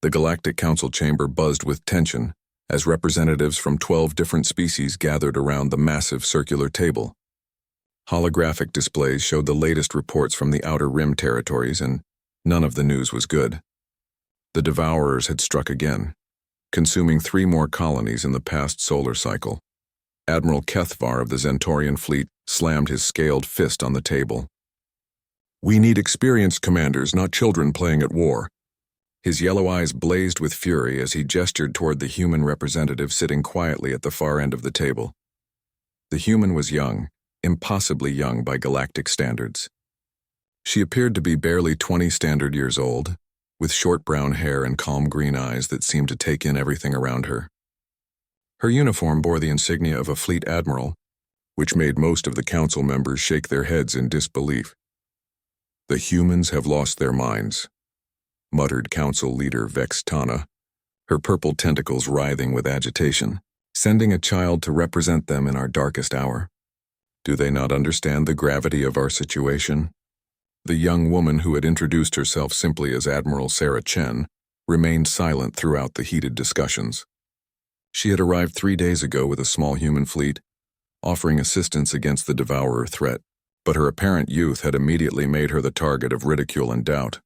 The Galactic Council chamber buzzed with tension as representatives from 12 different species gathered around the massive circular table. Holographic displays showed the latest reports from the Outer Rim territories, and none of the news was good. The Devourers had struck again, consuming 3 more colonies in the past solar cycle. Admiral Kethvar of the Zentorian fleet slammed his scaled fist on the table. "We need experienced commanders, not children playing at war." His yellow eyes blazed with fury as he gestured toward the human representative sitting quietly at the far end of the table. The human was young, impossibly young by galactic standards. She appeared to be barely 20 standard years old, with short brown hair and calm green eyes that seemed to take in everything around her. Her uniform bore the insignia of a fleet admiral, which made most of the council members shake their heads in disbelief. "The humans have lost their minds," muttered council leader Vex Tana, her purple tentacles writhing with agitation, "sending a child to represent them in our darkest hour. Do they not understand the gravity of our situation?" The young woman who had introduced herself simply as Admiral Sarah Chen remained silent throughout the heated discussions. She had arrived 3 days ago with a small human fleet, offering assistance against the Devourer threat, but her apparent youth had immediately made her the target of ridicule and doubt.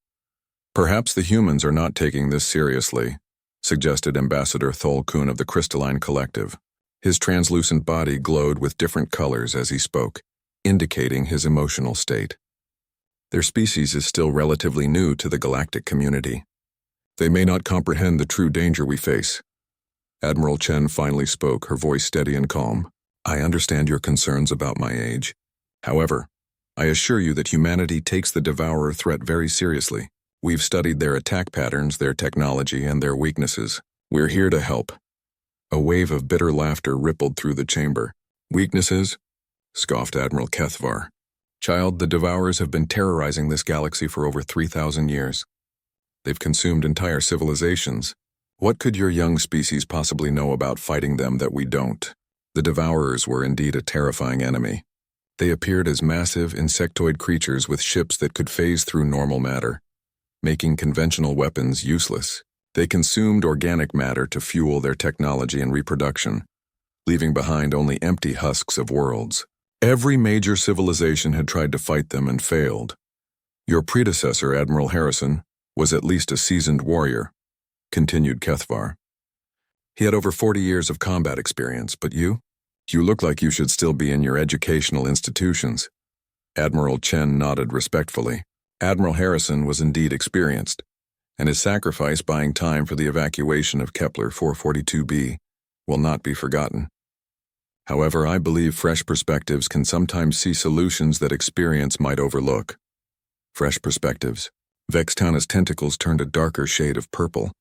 "Perhaps the humans are not taking this seriously," suggested Ambassador Thol Kun of the Crystalline Collective. His translucent body glowed with different colors as he spoke, indicating his emotional state. "Their species is still relatively new to the galactic community. They may not comprehend the true danger we face." Admiral Chen finally spoke, her voice steady and calm. "I understand your concerns about my age. However, I assure you that humanity takes the Devourer threat very seriously. We've studied their attack patterns, their technology, and their weaknesses. We're here to help." A wave of bitter laughter rippled through the chamber. "Weaknesses?" scoffed Admiral Kethvar. "Child, the Devourers have been terrorizing this galaxy for over 3,000 years. They've consumed entire civilizations. What could your young species possibly know about fighting them that we don't?" The Devourers were indeed a terrifying enemy. They appeared as massive, insectoid creatures with ships that could phase through normal matter, making conventional weapons useless. They consumed organic matter to fuel their technology and reproduction, leaving behind only empty husks of worlds. Every major civilization had tried to fight them and failed. Your predecessor, Admiral Harrison, was at least a seasoned warrior, continued Kethvar. He had over 40 years of combat experience, but you look like you should still be in your educational institutions. Admiral Chen nodded respectfully. Admiral Harrison was indeed experienced, and his sacrifice buying time for the evacuation of Kepler 442b will not be forgotten. However, I believe fresh perspectives can sometimes see solutions that experience might overlook. Fresh perspectives. Vextana's tentacles turned a darker shade of purple.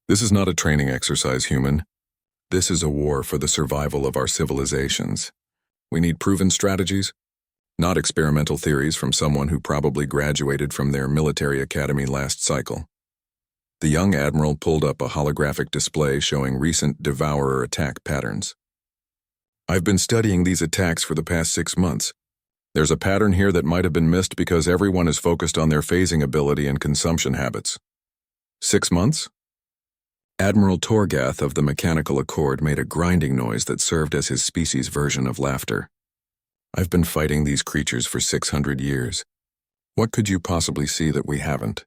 "This is not a training exercise, human. This is a war for the survival of our civilizations. We need proven strategies, not experimental theories from someone who probably graduated from their military academy last cycle." The young admiral pulled up a holographic display showing recent Devourer attack patterns. "I've been studying these attacks for the past 6 months. There's a pattern here that might have been missed because everyone is focused on their phasing ability and consumption habits." 6 months? Admiral Torgath of the Mechanical Accord made a grinding noise that served as his species' version of laughter. "I've been fighting these creatures for 600 years. What could you possibly see that we haven't?"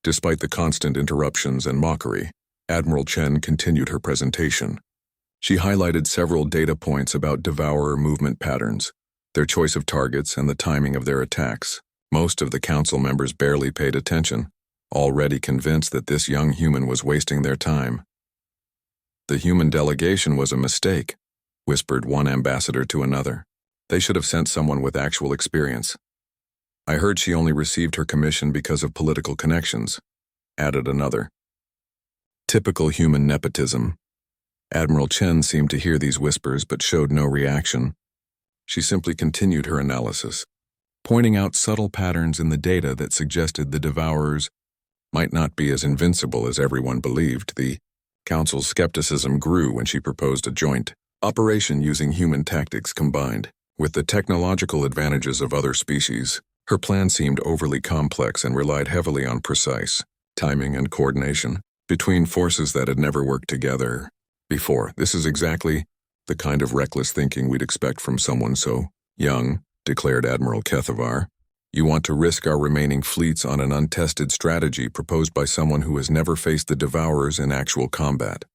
Despite the constant interruptions and mockery, Admiral Chen continued her presentation. She highlighted several data points about Devourer movement patterns, their choice of targets, and the timing of their attacks. Most of the council members barely paid attention, already convinced that this young human was wasting their time. "The human delegation was a mistake," whispered one ambassador to another. "They should have sent someone with actual experience." "I heard she only received her commission because of political connections," added another. Typical human nepotism. Admiral Chen seemed to hear these whispers but showed no reaction. She simply continued her analysis, pointing out subtle patterns in the data that suggested the Devourers might not be as invincible as everyone believed. The council's skepticism grew when she proposed a joint operation using human tactics combined with the technological advantages of other species. Her plan seemed overly complex and relied heavily on precise timing and coordination. between forces that had never worked together before. This is exactly the kind of reckless thinking we'd expect from someone so young, declared Admiral Kethavar. You want to risk our remaining fleets on an untested strategy proposed by someone who has never faced the Devourers in actual combat.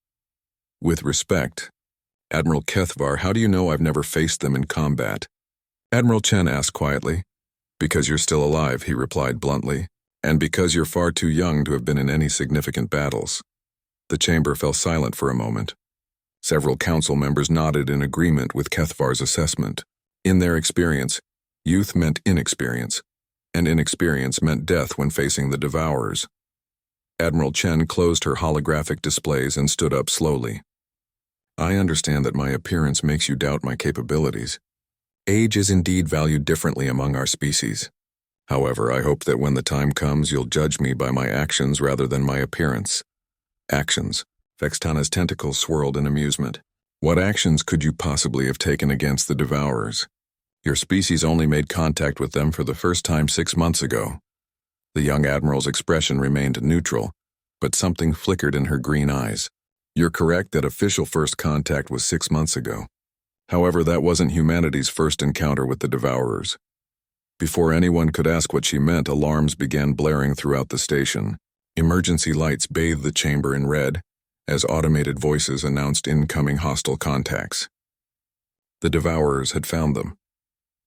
With respect, Admiral Kethavar, how do you know I've never faced them in combat? Admiral Chen asked quietly. Because you're still alive, he replied bluntly, and because you're far too young to have been in any significant battles. The chamber fell silent for a moment. Several council members nodded in agreement with Kethavar's assessment. In their experience, youth meant inexperience, and inexperience meant death when facing the Devourers. Admiral Chen closed her holographic displays and stood up slowly. I understand that my appearance makes you doubt my capabilities. Age is indeed valued differently among our species. However, I hope that when the time comes, you'll judge me by my actions rather than my appearance. Actions. Vextana's tentacles swirled in amusement. What actions could you possibly have taken against the Devourers? Your species only made contact with them for the first time 6 months ago. The young admiral's expression remained neutral, but something flickered in her green eyes. You're correct that official first contact was 6 months ago. However, that wasn't humanity's first encounter with the Devourers. Before anyone could ask what she meant, alarms began blaring throughout the station. Emergency lights bathed the chamber in red, as automated voices announced incoming hostile contacts. The Devourers had found them.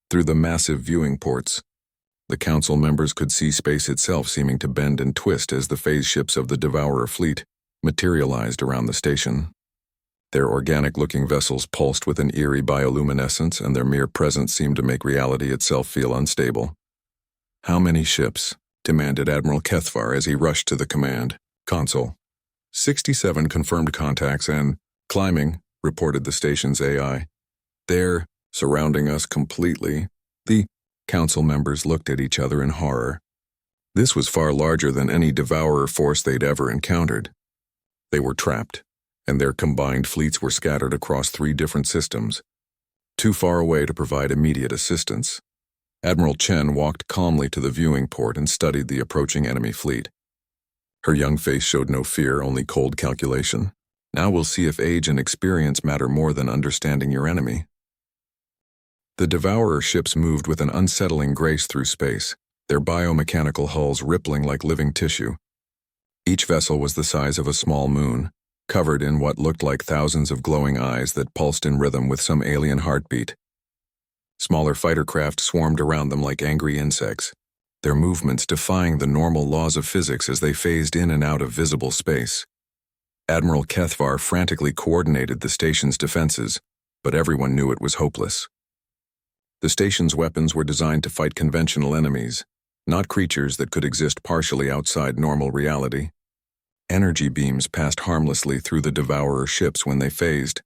Through the massive viewing ports, the council members could see space itself seeming to bend and twist as the phase ships of the Devourer fleet materialized around the station. Their organic-looking vessels pulsed with an eerie bioluminescence, and their mere presence seemed to make reality itself feel unstable. How many ships? Demanded Admiral Kethavar as he rushed to the command console. 67 confirmed contacts and climbing, reported the station's AI. They're surrounding us completely. The council members looked at each other in horror. This was far larger than any Devourer force they'd ever encountered. They were trapped, and their combined fleets were scattered across 3 different systems, too far away to provide immediate assistance. Admiral Chen walked calmly to the viewing port and studied the approaching enemy fleet. Her young face showed no fear, only cold calculation. Now we'll see if age and experience matter more than understanding your enemy. The Devourer ships moved with an unsettling grace through space, their biomechanical hulls rippling like living tissue. Each vessel was the size of a small moon, covered in what looked like thousands of glowing eyes that pulsed in rhythm with some alien heartbeat. Smaller fighter craft swarmed around them like angry insects, their movements defying the normal laws of physics as they phased in and out of visible space. Admiral Kethavar frantically coordinated the station's defenses, but everyone knew it was hopeless. The station's weapons were designed to fight conventional enemies, not creatures that could exist partially outside normal reality. Energy beams passed harmlessly through the Devourer ships when they phased,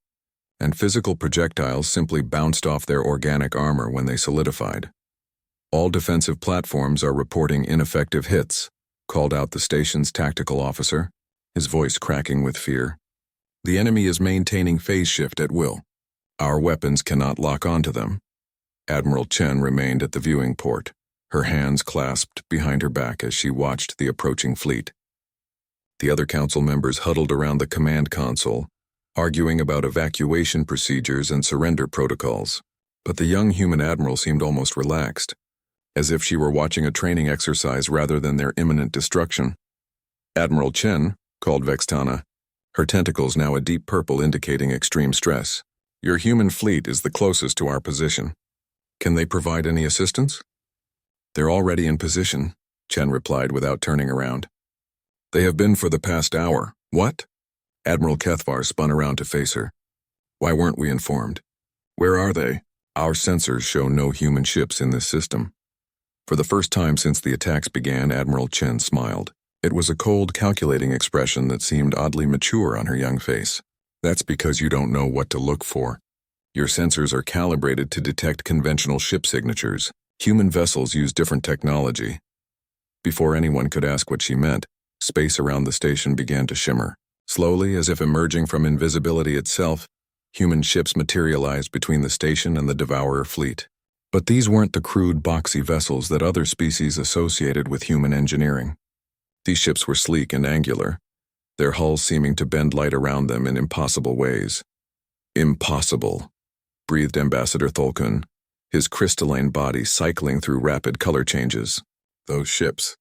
and physical projectiles simply bounced off their organic armor when they solidified. All defensive platforms are reporting ineffective hits, called out the station's tactical officer, his voice cracking with fear. The enemy is maintaining phase shift at will. Our weapons cannot lock onto them. Admiral Chen remained at the viewing port, her hands clasped behind her back as she watched the approaching fleet. The other council members huddled around the command console, arguing about evacuation procedures and surrender protocols. But the young human admiral seemed almost relaxed, as if she were watching a training exercise rather than their imminent destruction. Admiral Chen, called Vextana, her tentacles now a deep purple indicating extreme stress. Your human fleet is the closest to our position. Can they provide any assistance? They're already in position, Chen replied without turning around. They have been for the past hour. What? Admiral Kethavar spun around to face her. Why weren't we informed? Where are they? Our sensors show no human ships in this system. For the first time since the attacks began, Admiral Chen smiled. It was a cold, calculating expression that seemed oddly mature on her young face. That's because you don't know what to look for. Your sensors are calibrated to detect conventional ship signatures. Human vessels use different technology. Before anyone could ask what she meant, space around the station began to shimmer. Slowly, as if emerging from invisibility itself, human ships materialized between the station and the Devourer fleet. But these weren't the crude, boxy vessels that other species associated with human engineering. These ships were sleek and angular, their hulls seeming to bend light around them in impossible ways. Impossible, breathed Ambassador Thulkun, his crystalline body cycling through rapid color changes. Those ships,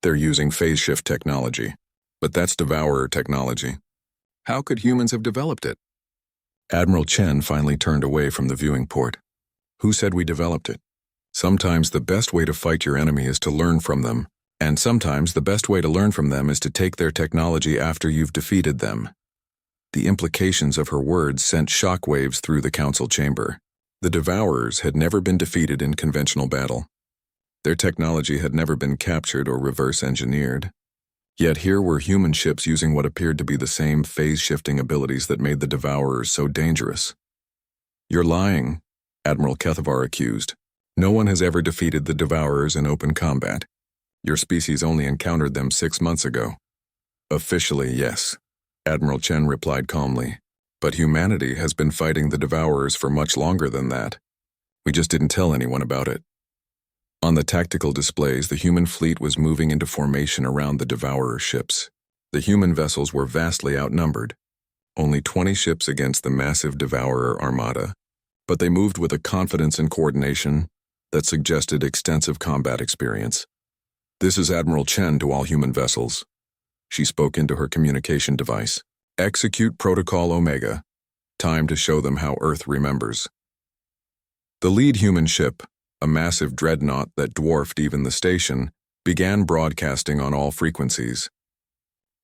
they're using phase shift technology. But that's Devourer technology. How could humans have developed it? Admiral Chen finally turned away from the viewing port. Who said we developed it? Sometimes the best way to fight your enemy is to learn from them, and sometimes the best way to learn from them is to take their technology after you've defeated them. The implications of her words sent shockwaves through the council chamber. The Devourers had never been defeated in conventional battle. Their technology had never been captured or reverse-engineered. Yet here were human ships using what appeared to be the same phase-shifting abilities that made the Devourers so dangerous. You're lying, Admiral Kethavar accused. No one has ever defeated the Devourers in open combat. Your species only encountered them 6 months ago. Officially, yes, Admiral Chen replied calmly. But humanity has been fighting the Devourers for much longer than that. We just didn't tell anyone about it. On the tactical displays, the human fleet was moving into formation around the Devourer ships. The human vessels were vastly outnumbered. Only 20 ships against the massive Devourer armada. But they moved with a confidence and coordination that suggested extensive combat experience. This is Admiral Chen to all human vessels. She spoke into her communication device. Execute Protocol Omega. Time to show them how Earth remembers. The lead human ship, a massive dreadnought that dwarfed even the station, began broadcasting on all frequencies.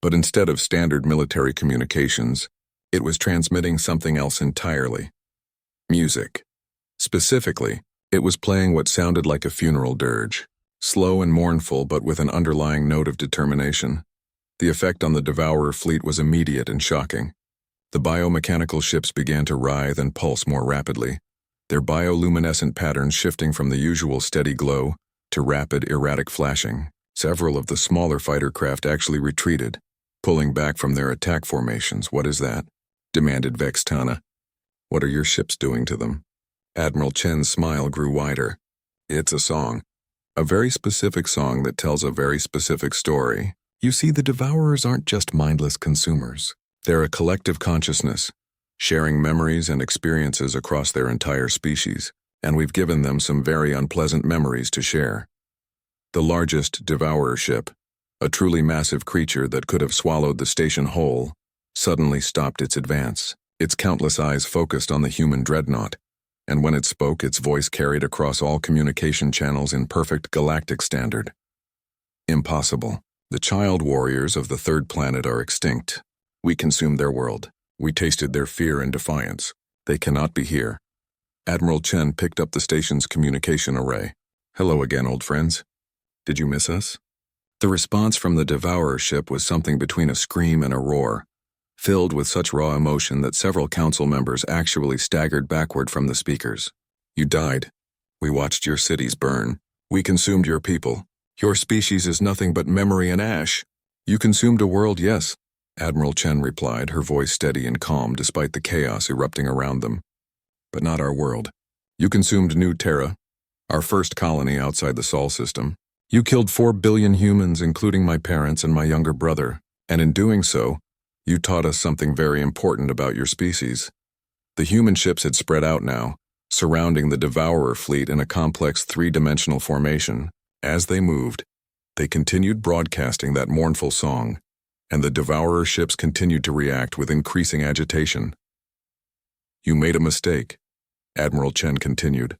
But instead of standard military communications, it was transmitting something else entirely. Music. Specifically, it was playing what sounded like a funeral dirge, slow and mournful but with an underlying note of determination. The effect on the Devourer fleet was immediate and shocking. The biomechanical ships began to writhe and pulse more rapidly, their bioluminescent patterns shifting from the usual steady glow to rapid, erratic flashing. Several of the smaller fighter craft actually retreated, pulling back from their attack formations. What is that? Demanded Vextana. What are your ships doing to them? Admiral Chen's smile grew wider. It's a song. A very specific song that tells a very specific story. You see, the Devourers aren't just mindless consumers. They're a collective consciousness, sharing memories and experiences across their entire species, and we've given them some very unpleasant memories to share. The largest Devourer ship, a truly massive creature that could have swallowed the station whole, suddenly stopped its advance. Its countless eyes focused on the human dreadnought, and when it spoke, its voice carried across all communication channels in perfect galactic standard. Impossible. The child warriors of the third planet are extinct. We consumed their world. We tasted their fear and defiance. They cannot be here. Admiral Chen picked up the station's communication array. Hello again, old friends. Did you miss us? The response from the Devourer ship was something between a scream and a roar, filled with such raw emotion that several council members actually staggered backward from the speakers. You died. We watched your cities burn. We consumed your people. Your species is nothing but memory and ash. You consumed a world, yes, Admiral Chen replied, her voice steady and calm despite the chaos erupting around them. But not our world. You consumed New Terra, our first colony outside the Sol system. You killed 4 billion humans, including my parents and my younger brother, and in doing so, you taught us something very important about your species. The human ships had spread out now, surrounding the Devourer fleet in a complex 3-dimensional formation. As they moved, they continued broadcasting that mournful song, and the Devourer ships continued to react with increasing agitation. You made a mistake, Admiral Chen continued.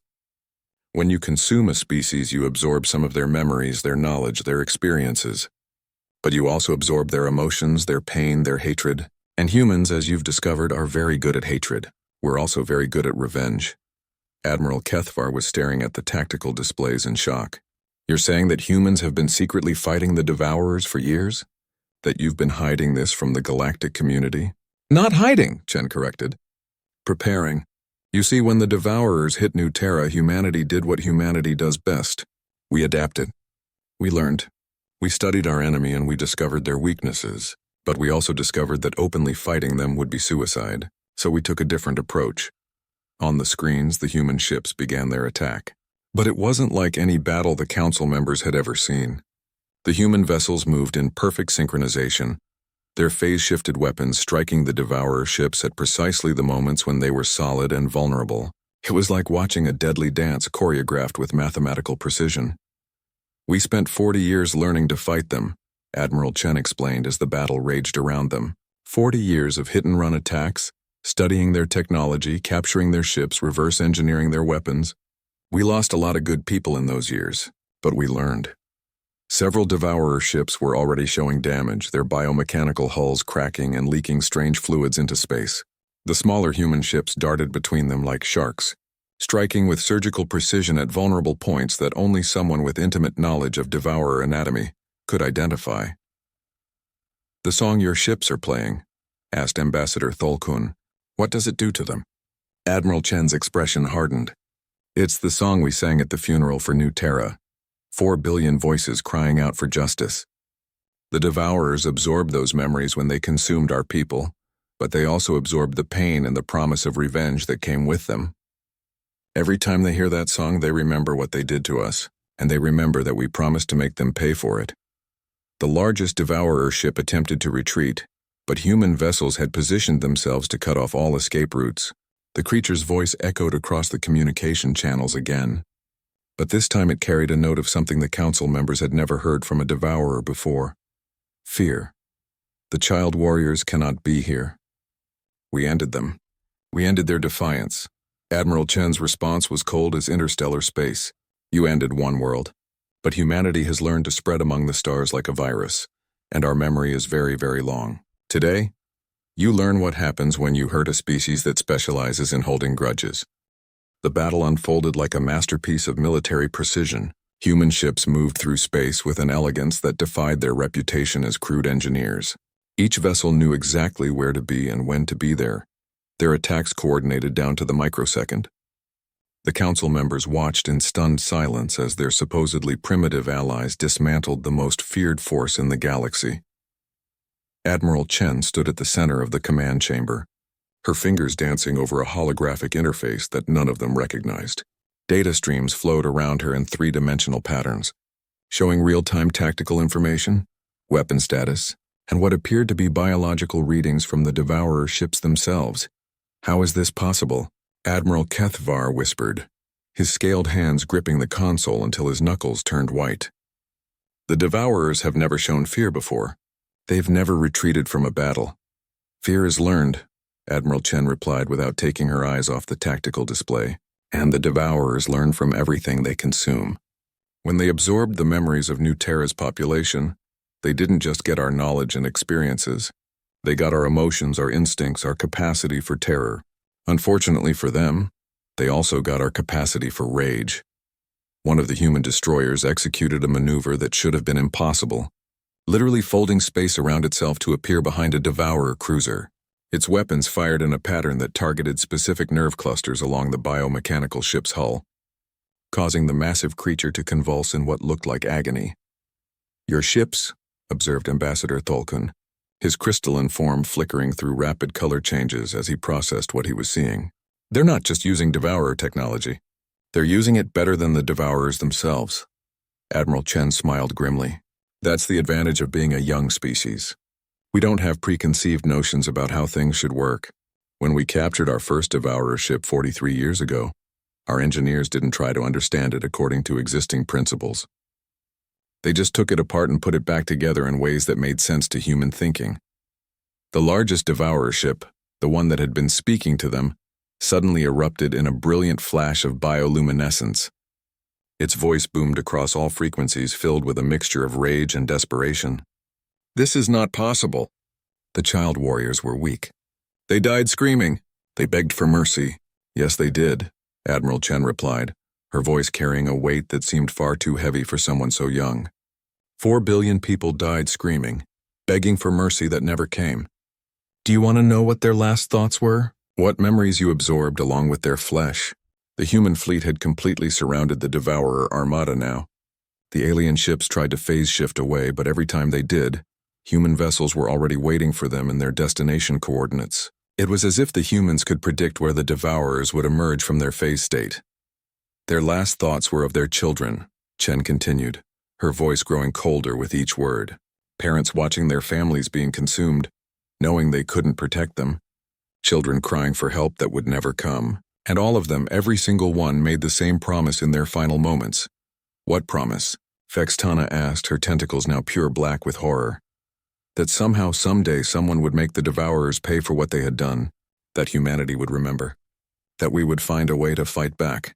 When you consume a species, you absorb some of their memories, their knowledge, their experiences. But you also absorb their emotions, their pain, their hatred. And humans, as you've discovered, are very good at hatred. We're also very good at revenge. Admiral Kethvar was staring at the tactical displays in shock. You're saying that humans have been secretly fighting the Devourers for years? That you've been hiding this from the galactic community? Not hiding, Chen corrected. Preparing. You see, when the Devourers hit New Terra, humanity did what humanity does best. We adapted. We learned. We studied our enemy and we discovered their weaknesses, but we also discovered that openly fighting them would be suicide, so we took a different approach. On the screens, the human ships began their attack. But it wasn't like any battle the council members had ever seen. The human vessels moved in perfect synchronization, their phase-shifted weapons striking the Devourer ships at precisely the moments when they were solid and vulnerable. It was like watching a deadly dance choreographed with mathematical precision. "We spent 40 years learning to fight them," Admiral Chen explained as the battle raged around them. 40 years of hit-and-run attacks, studying their technology, capturing their ships, reverse engineering their weapons. "We lost a lot of good people in those years, but we learned." Several Devourer ships were already showing damage, their biomechanical hulls cracking and leaking strange fluids into space. The smaller human ships darted between them like sharks, striking with surgical precision at vulnerable points that only someone with intimate knowledge of Devourer anatomy could identify. "The song your ships are playing," asked Ambassador Tholkun. "What does it do to them?" Admiral Chen's expression hardened. "It's the song we sang at the funeral for New Terra. 4 billion voices crying out for justice. The Devourers absorbed those memories when they consumed our people, but they also absorbed the pain and the promise of revenge that came with them. Every time they hear that song, they remember what they did to us, and they remember that we promised to make them pay for it." The largest Devourer ship attempted to retreat, but human vessels had positioned themselves to cut off all escape routes. The creature's voice echoed across the communication channels again. But this time it carried a note of something the council members had never heard from a Devourer before. Fear. "The child warriors cannot be here. We ended them. We ended their defiance." Admiral Chen's response was cold as interstellar space. "You ended one world. But humanity has learned to spread among the stars like a virus, and our memory is very, very long. Today, you learn what happens when you hurt a species that specializes in holding grudges." The battle unfolded like a masterpiece of military precision. Human ships moved through space with an elegance that defied their reputation as crude engineers. Each vessel knew exactly where to be and when to be there. Their attacks coordinated down to the microsecond. The council members watched in stunned silence as their supposedly primitive allies dismantled the most feared force in the galaxy. Admiral Chen stood at the center of the command chamber, her fingers dancing over a holographic interface that none of them recognized. Data streams flowed around her in three-dimensional patterns, showing real-time tactical information, weapon status, and what appeared to be biological readings from the Devourer ships themselves. "How is this possible?" Admiral Kethvar whispered, his scaled hands gripping the console until his knuckles turned white. "The Devourers have never shown fear before. They've never retreated from a battle. Fear is learned," Admiral Chen replied without taking her eyes off the tactical display. "And the Devourers learn from everything they consume. When they absorbed the memories of New Terra's population, they didn't just get our knowledge and experiences. They got our emotions, our instincts, our capacity for terror. Unfortunately for them, they also got our capacity for rage. One of the human destroyers executed a maneuver that should have been impossible, literally folding space around itself to appear behind a Devourer cruiser. Its weapons fired in a pattern that targeted specific nerve clusters along the biomechanical ship's hull, causing the massive creature to convulse in what looked like agony. "Your ships," observed Ambassador Tholkun, his crystalline form flickering through rapid color changes as he processed what he was seeing. "They're not just using Devourer technology. They're using it better than the Devourers themselves." Admiral Chen smiled grimly. "That's the advantage of being a young species. We don't have preconceived notions about how things should work. When we captured our first Devourer ship 43 years ago, our engineers didn't try to understand it according to existing principles. They just took it apart and put it back together in ways that made sense to human thinking. The largest Devourer ship, the one that had been speaking to them, suddenly erupted in a brilliant flash of bioluminescence. Its voice boomed across all frequencies filled with a mixture of rage and desperation. "This is not possible." The child warriors were weak. "They died screaming. They begged for mercy." "Yes, they did," Admiral Chen replied, her voice carrying a weight that seemed far too heavy for someone so young. 4 billion people died screaming, begging for mercy that never came. Do you want to know what their last thoughts were? What memories you absorbed along with their flesh? The human fleet had completely surrounded the Devourer armada now. The alien ships tried to phase shift away, but every time they did, human vessels were already waiting for them in their destination coordinates. It was as if the humans could predict where the Devourers would emerge from their phase state. "Their last thoughts were of their children," Chen continued, her voice growing colder with each word. Parents watching their families being consumed, knowing they couldn't protect them. Children crying for help that would never come. And all of them, every single one, made the same promise in their final moments. What promise? Vextana asked, her tentacles now pure black with horror. That somehow, someday, someone would make the Devourers pay for what they had done. That humanity would remember. That we would find a way to fight back.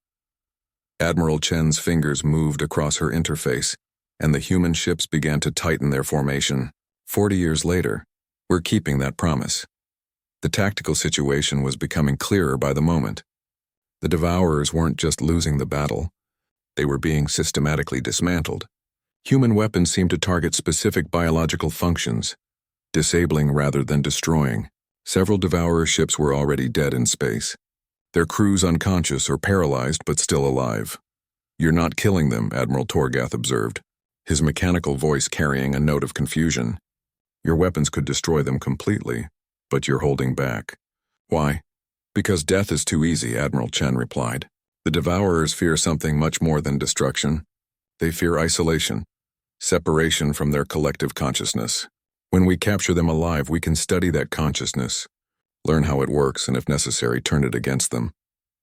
Admiral Chen's fingers moved across her interface, and the human ships began to tighten their formation. 40 years later, we're keeping that promise. The tactical situation was becoming clearer by the moment. The Devourers weren't just losing the battle. They were being systematically dismantled. Human weapons seemed to target specific biological functions, disabling rather than destroying. Several Devourer ships were already dead in space. Their crews unconscious or paralyzed but still alive. "You're not killing them," Admiral Torgath observed, his mechanical voice carrying a note of confusion. "Your weapons could destroy them completely, but you're holding back." "Why?" "Because death is too easy," Admiral Chen replied. "The Devourers fear something much more than destruction. They fear isolation, separation from their collective consciousness. When we capture them alive, we can study that consciousness, learn how it works, and if necessary, turn it against them."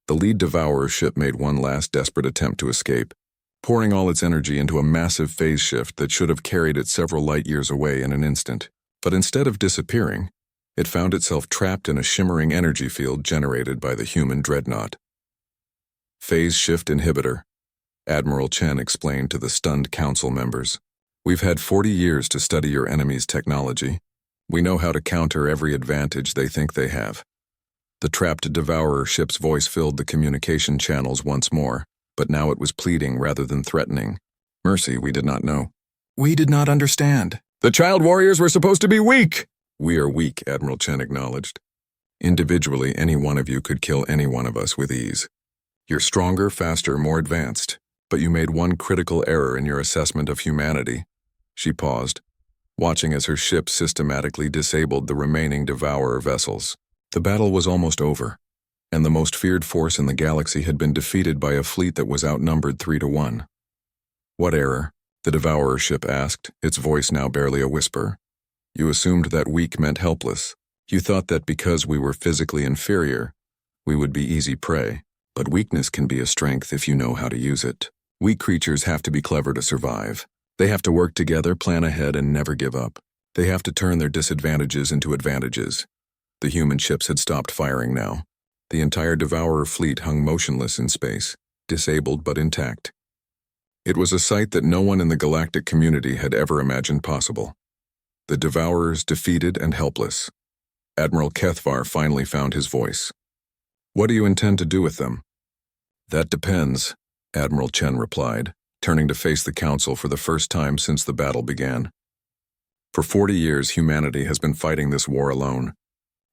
The lead Devourer ship made one last desperate attempt to escape, pouring all its energy into a massive phase shift that should have carried it several light years away in an instant. But instead of disappearing, it found itself trapped in a shimmering energy field generated by the human dreadnought. "Phase shift inhibitor," Admiral Chen explained to the stunned council members. "We've had 40 years to study your enemy's technology. We know how to counter every advantage they think they have." The trapped Devourer ship's voice filled the communication channels once more, but now it was pleading rather than threatening. "Mercy, we did not know. We did not understand. The child warriors were supposed to be weak." "We are weak," Admiral Chen acknowledged. "Individually, any one of you could kill any one of us with ease. You're stronger, faster, more advanced, but you made one critical error in your assessment of humanity." She paused, watching as her ship systematically disabled the remaining Devourer vessels. The battle was almost over, and the most feared force in the galaxy had been defeated by a fleet that was outnumbered 3-1. "What error?" the Devourer ship asked, its voice now barely a whisper. "You assumed that weak meant helpless. You thought that because we were physically inferior, we would be easy prey. But weakness can be a strength if you know how to use it. Weak creatures have to be clever to survive. They have to work together, plan ahead, and never give up. They have to turn their disadvantages into advantages." The human ships had stopped firing now. The entire Devourer fleet hung motionless in space, disabled but intact. It was a sight that no one in the galactic community had ever imagined possible. The Devourers defeated and helpless. Admiral Kethvar finally found his voice. "What do you intend to do with them?" "That depends," Admiral Chen replied, turning to face the Council for the first time since the battle began. "For 40 years, humanity has been fighting this war alone.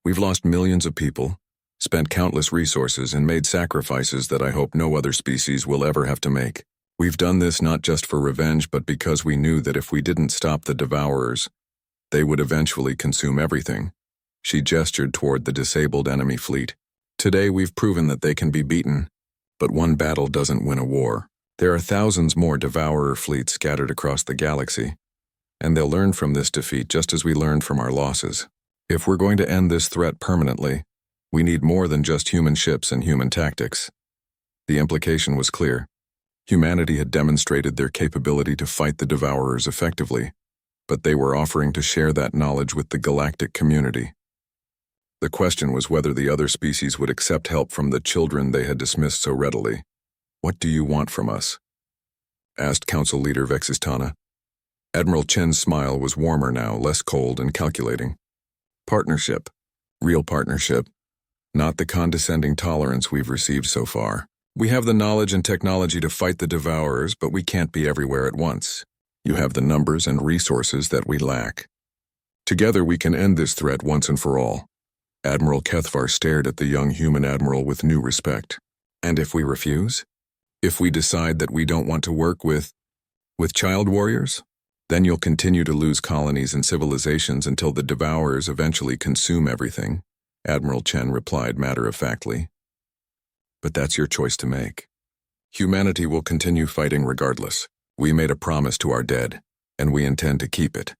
We've lost millions of people, spent countless resources, and made sacrifices that I hope no other species will ever have to make. We've done this not just for revenge, but because we knew that if we didn't stop the Devourers, they would eventually consume everything." She gestured toward the disabled enemy fleet. "Today we've proven that they can be beaten, but one battle doesn't win a war. There are thousands more Devourer fleets scattered across the galaxy, and they'll learn from this defeat just as we learned from our losses. If we're going to end this threat permanently, we need more than just human ships and human tactics." The implication was clear. Humanity had demonstrated their capability to fight the Devourers effectively, but they were offering to share that knowledge with the galactic community. The question was whether the other species would accept help from the children they had dismissed so readily. "What do you want from us?" asked Council Leader Vextana. Admiral Chen's smile was warmer now, less cold and calculating. "Partnership. Real partnership. Not the condescending tolerance we've received so far. We have the knowledge and technology to fight the Devourers, but we can't be everywhere at once. You have the numbers and resources that we lack. Together we can end this threat once and for all." Admiral Kethvar stared at the young human admiral with new respect. "And if we refuse? If we decide that we don't want to work with child warriors? Then you'll continue to lose colonies and civilizations until the Devourers eventually consume everything," Admiral Chen replied matter-of-factly. "But that's your choice to make. Humanity will continue fighting regardless. We made a promise to our dead, and we intend to keep it."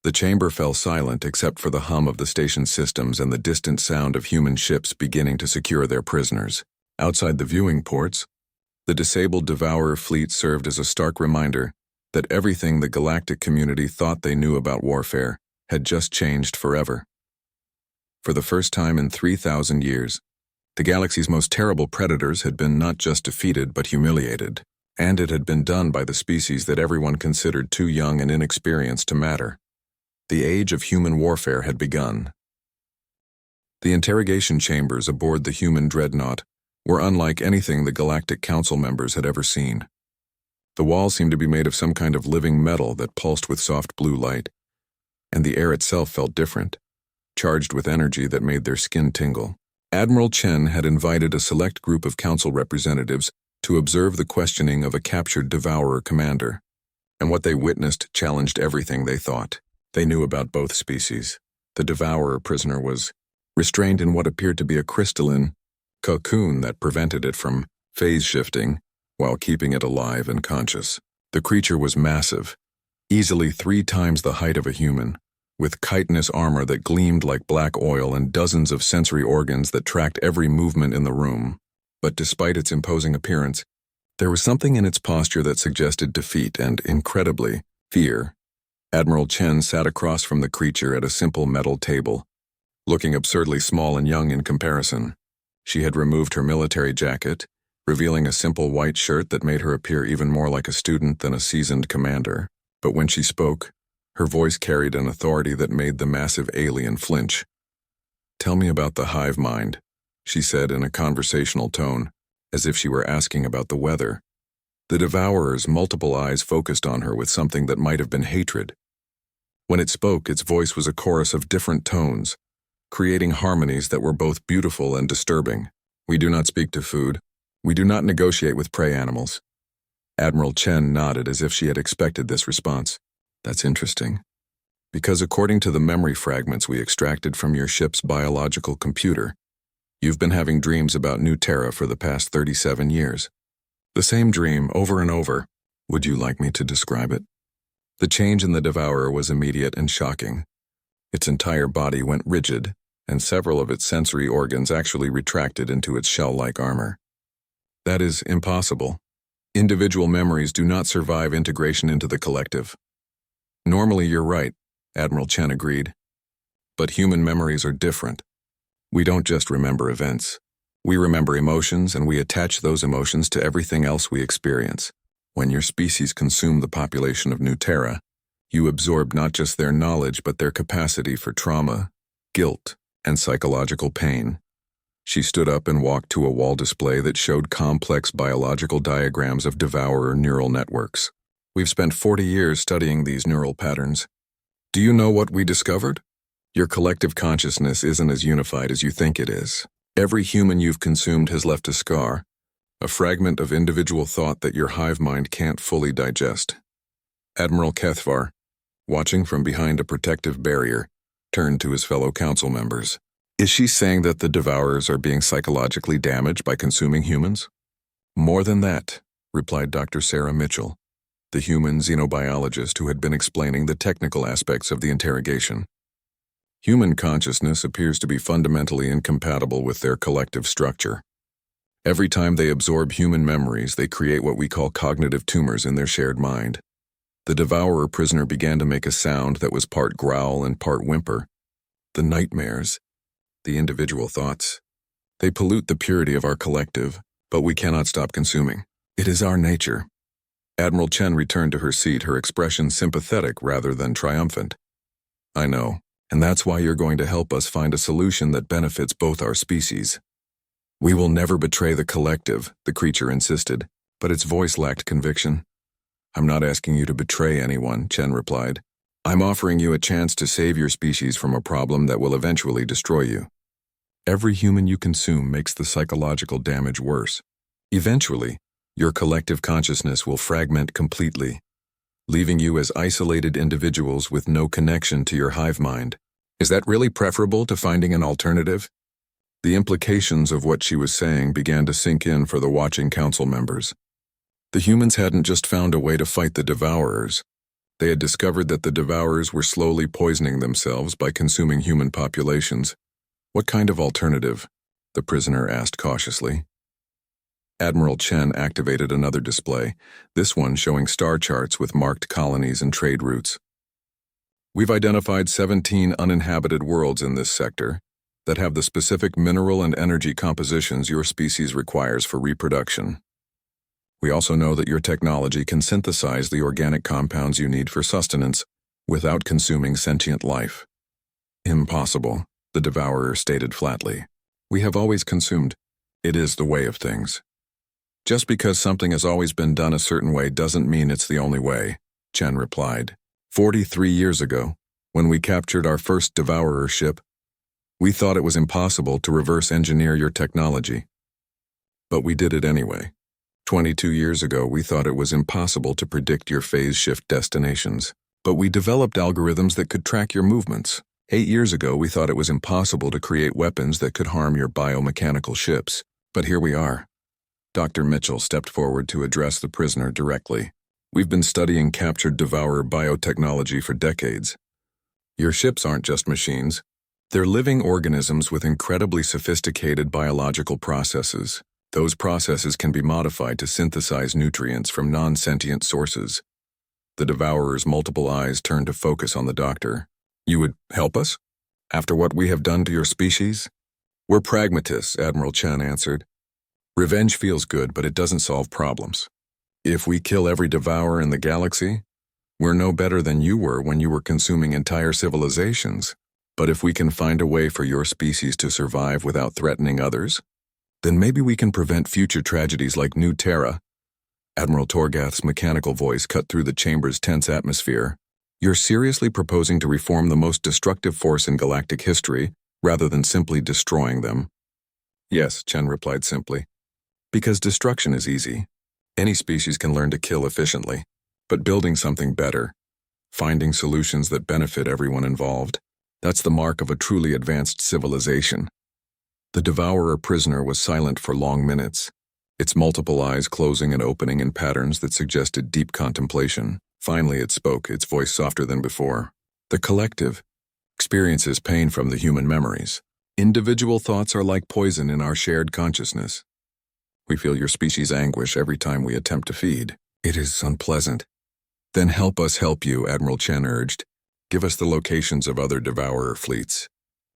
The chamber fell silent except for the hum of the station systems and the distant sound of human ships beginning to secure their prisoners. Outside the viewing ports, the disabled Devourer fleet served as a stark reminder that everything the galactic community thought they knew about warfare had just changed forever. For the first time in 3,000 years, the galaxy's most terrible predators had been not just defeated but humiliated, and it had been done by the species that everyone considered too young and inexperienced to matter. The age of human warfare had begun. The interrogation chambers aboard the human dreadnought were unlike anything the Galactic Council members had ever seen. The walls seemed to be made of some kind of living metal that pulsed with soft blue light, and the air itself felt different, charged with energy that made their skin tingle. Admiral Chen had invited a select group of council representatives to observe the questioning of a captured Devourer commander, and what they witnessed challenged everything they thought they knew about both species. The Devourer prisoner was restrained in what appeared to be a crystalline cocoon that prevented it from phase shifting while keeping it alive and conscious. The creature was massive, easily 3 times the height of a human, with chitinous armor that gleamed like black oil and dozens of sensory organs that tracked every movement in the room. But despite its imposing appearance, there was something in its posture that suggested defeat and, incredibly, fear. Admiral Chen sat across from the creature at a simple metal table, looking absurdly small and young in comparison. She had removed her military jacket, revealing a simple white shirt that made her appear even more like a student than a seasoned commander. But when she spoke, her voice carried an authority that made the massive alien flinch. "Tell me about the hive mind," she said in a conversational tone, as if she were asking about the weather. The Devourer's multiple eyes focused on her with something that might have been hatred. When it spoke, its voice was a chorus of different tones, creating harmonies that were both beautiful and disturbing. "We do not speak to food. We do not negotiate with prey animals." Admiral Chen nodded as if she had expected this response. "That's interesting. Because according to the memory fragments we extracted from your ship's biological computer, you've been having dreams about New Terra for the past 37 years. The same dream over and over. Would you like me to describe it?" The change in the Devourer was immediate and shocking. Its entire body went rigid, and several of its sensory organs actually retracted into its shell-like armor. "That is impossible. Individual memories do not survive integration into the collective." "Normally you're right," Admiral Chen agreed. "But human memories are different. We don't just remember events. We remember emotions, and we attach those emotions to everything else we experience. When your species consumed the population of New Terra, you absorbed not just their knowledge but their capacity for trauma, guilt, and psychological pain." She stood up and walked to a wall display that showed complex biological diagrams of Devourer neural networks. "We've spent 40 years studying these neural patterns. Do you know what we discovered? Your collective consciousness isn't as unified as you think it is. Every human you've consumed has left a scar, a fragment of individual thought that your hive mind can't fully digest." Admiral Kethvar, watching from behind a protective barrier, turned to his fellow council members. "Is she saying that the Devourers are being psychologically damaged by consuming humans?" "More than that," replied Dr. Sarah Mitchell, the human xenobiologist who had been explaining the technical aspects of the interrogation. "Human consciousness appears to be fundamentally incompatible with their collective structure. Every time they absorb human memories, they create what we call cognitive tumors in their shared mind." The Devourer prisoner began to make a sound that was part growl and part whimper. "The nightmares, the individual thoughts, they pollute the purity of our collective, but we cannot stop consuming. It is our nature." Admiral Chen returned to her seat, her expression sympathetic rather than triumphant. "I know, and that's why you're going to help us find a solution that benefits both our species." "We will never betray the collective," the creature insisted, but its voice lacked conviction. "I'm not asking you to betray anyone," Chen replied. "I'm offering you a chance to save your species from a problem that will eventually destroy you. Every human you consume makes the psychological damage worse. Eventually, your collective consciousness will fragment completely, leaving you as isolated individuals with no connection to your hive mind. Is that really preferable to finding an alternative?" The implications of what she was saying began to sink in for the watching council members. The humans hadn't just found a way to fight the Devourers. They had discovered that the Devourers were slowly poisoning themselves by consuming human populations. What kind of alternative? The prisoner asked cautiously. Admiral Chen activated another display, this one showing star charts with marked colonies and trade routes. We've identified 17 uninhabited worlds in this sector that have the specific mineral and energy compositions your species requires for reproduction. We also know that your technology can synthesize the organic compounds you need for sustenance without consuming sentient life. Impossible, the Devourer stated flatly. We have always consumed. It is the way of things. Just because something has always been done a certain way doesn't mean it's the only way, Chen replied. 43 years ago, when we captured our first Devourer ship, we thought it was impossible to reverse engineer your technology. But we did it anyway. 22 years ago, we thought it was impossible to predict your phase shift destinations, but we developed algorithms that could track your movements. 8 years ago, we thought it was impossible to create weapons that could harm your biomechanical ships, but here we are. Dr. Mitchell stepped forward to address the prisoner directly. We've been studying captured Devourer biotechnology for decades. Your ships aren't just machines. They're living organisms with incredibly sophisticated biological processes. Those processes can be modified to synthesize nutrients from non-sentient sources. The Devourer's multiple eyes turned to focus on the doctor. You would help us? After what we have done to your species? We're pragmatists, Admiral Chen answered. Revenge feels good, but it doesn't solve problems. If we kill every Devourer in the galaxy, we're no better than you were when you were consuming entire civilizations. But if we can find a way for your species to survive without threatening others, then maybe we can prevent future tragedies like New Terra. Admiral Torgath's mechanical voice cut through the chamber's tense atmosphere. You're seriously proposing to reform the most destructive force in galactic history, rather than simply destroying them? Yes, Chen replied simply. Because destruction is easy. Any species can learn to kill efficiently. But building something better, finding solutions that benefit everyone involved, that's the mark of a truly advanced civilization. The Devourer prisoner was silent for long minutes, its multiple eyes closing and opening in patterns that suggested deep contemplation. Finally it spoke, its voice softer than before. The collective experiences pain from the human memories. Individual thoughts are like poison in our shared consciousness. We feel your species' anguish every time we attempt to feed. It is unpleasant. Then help us help you, Admiral Chen urged. Give us the locations of other Devourer fleets.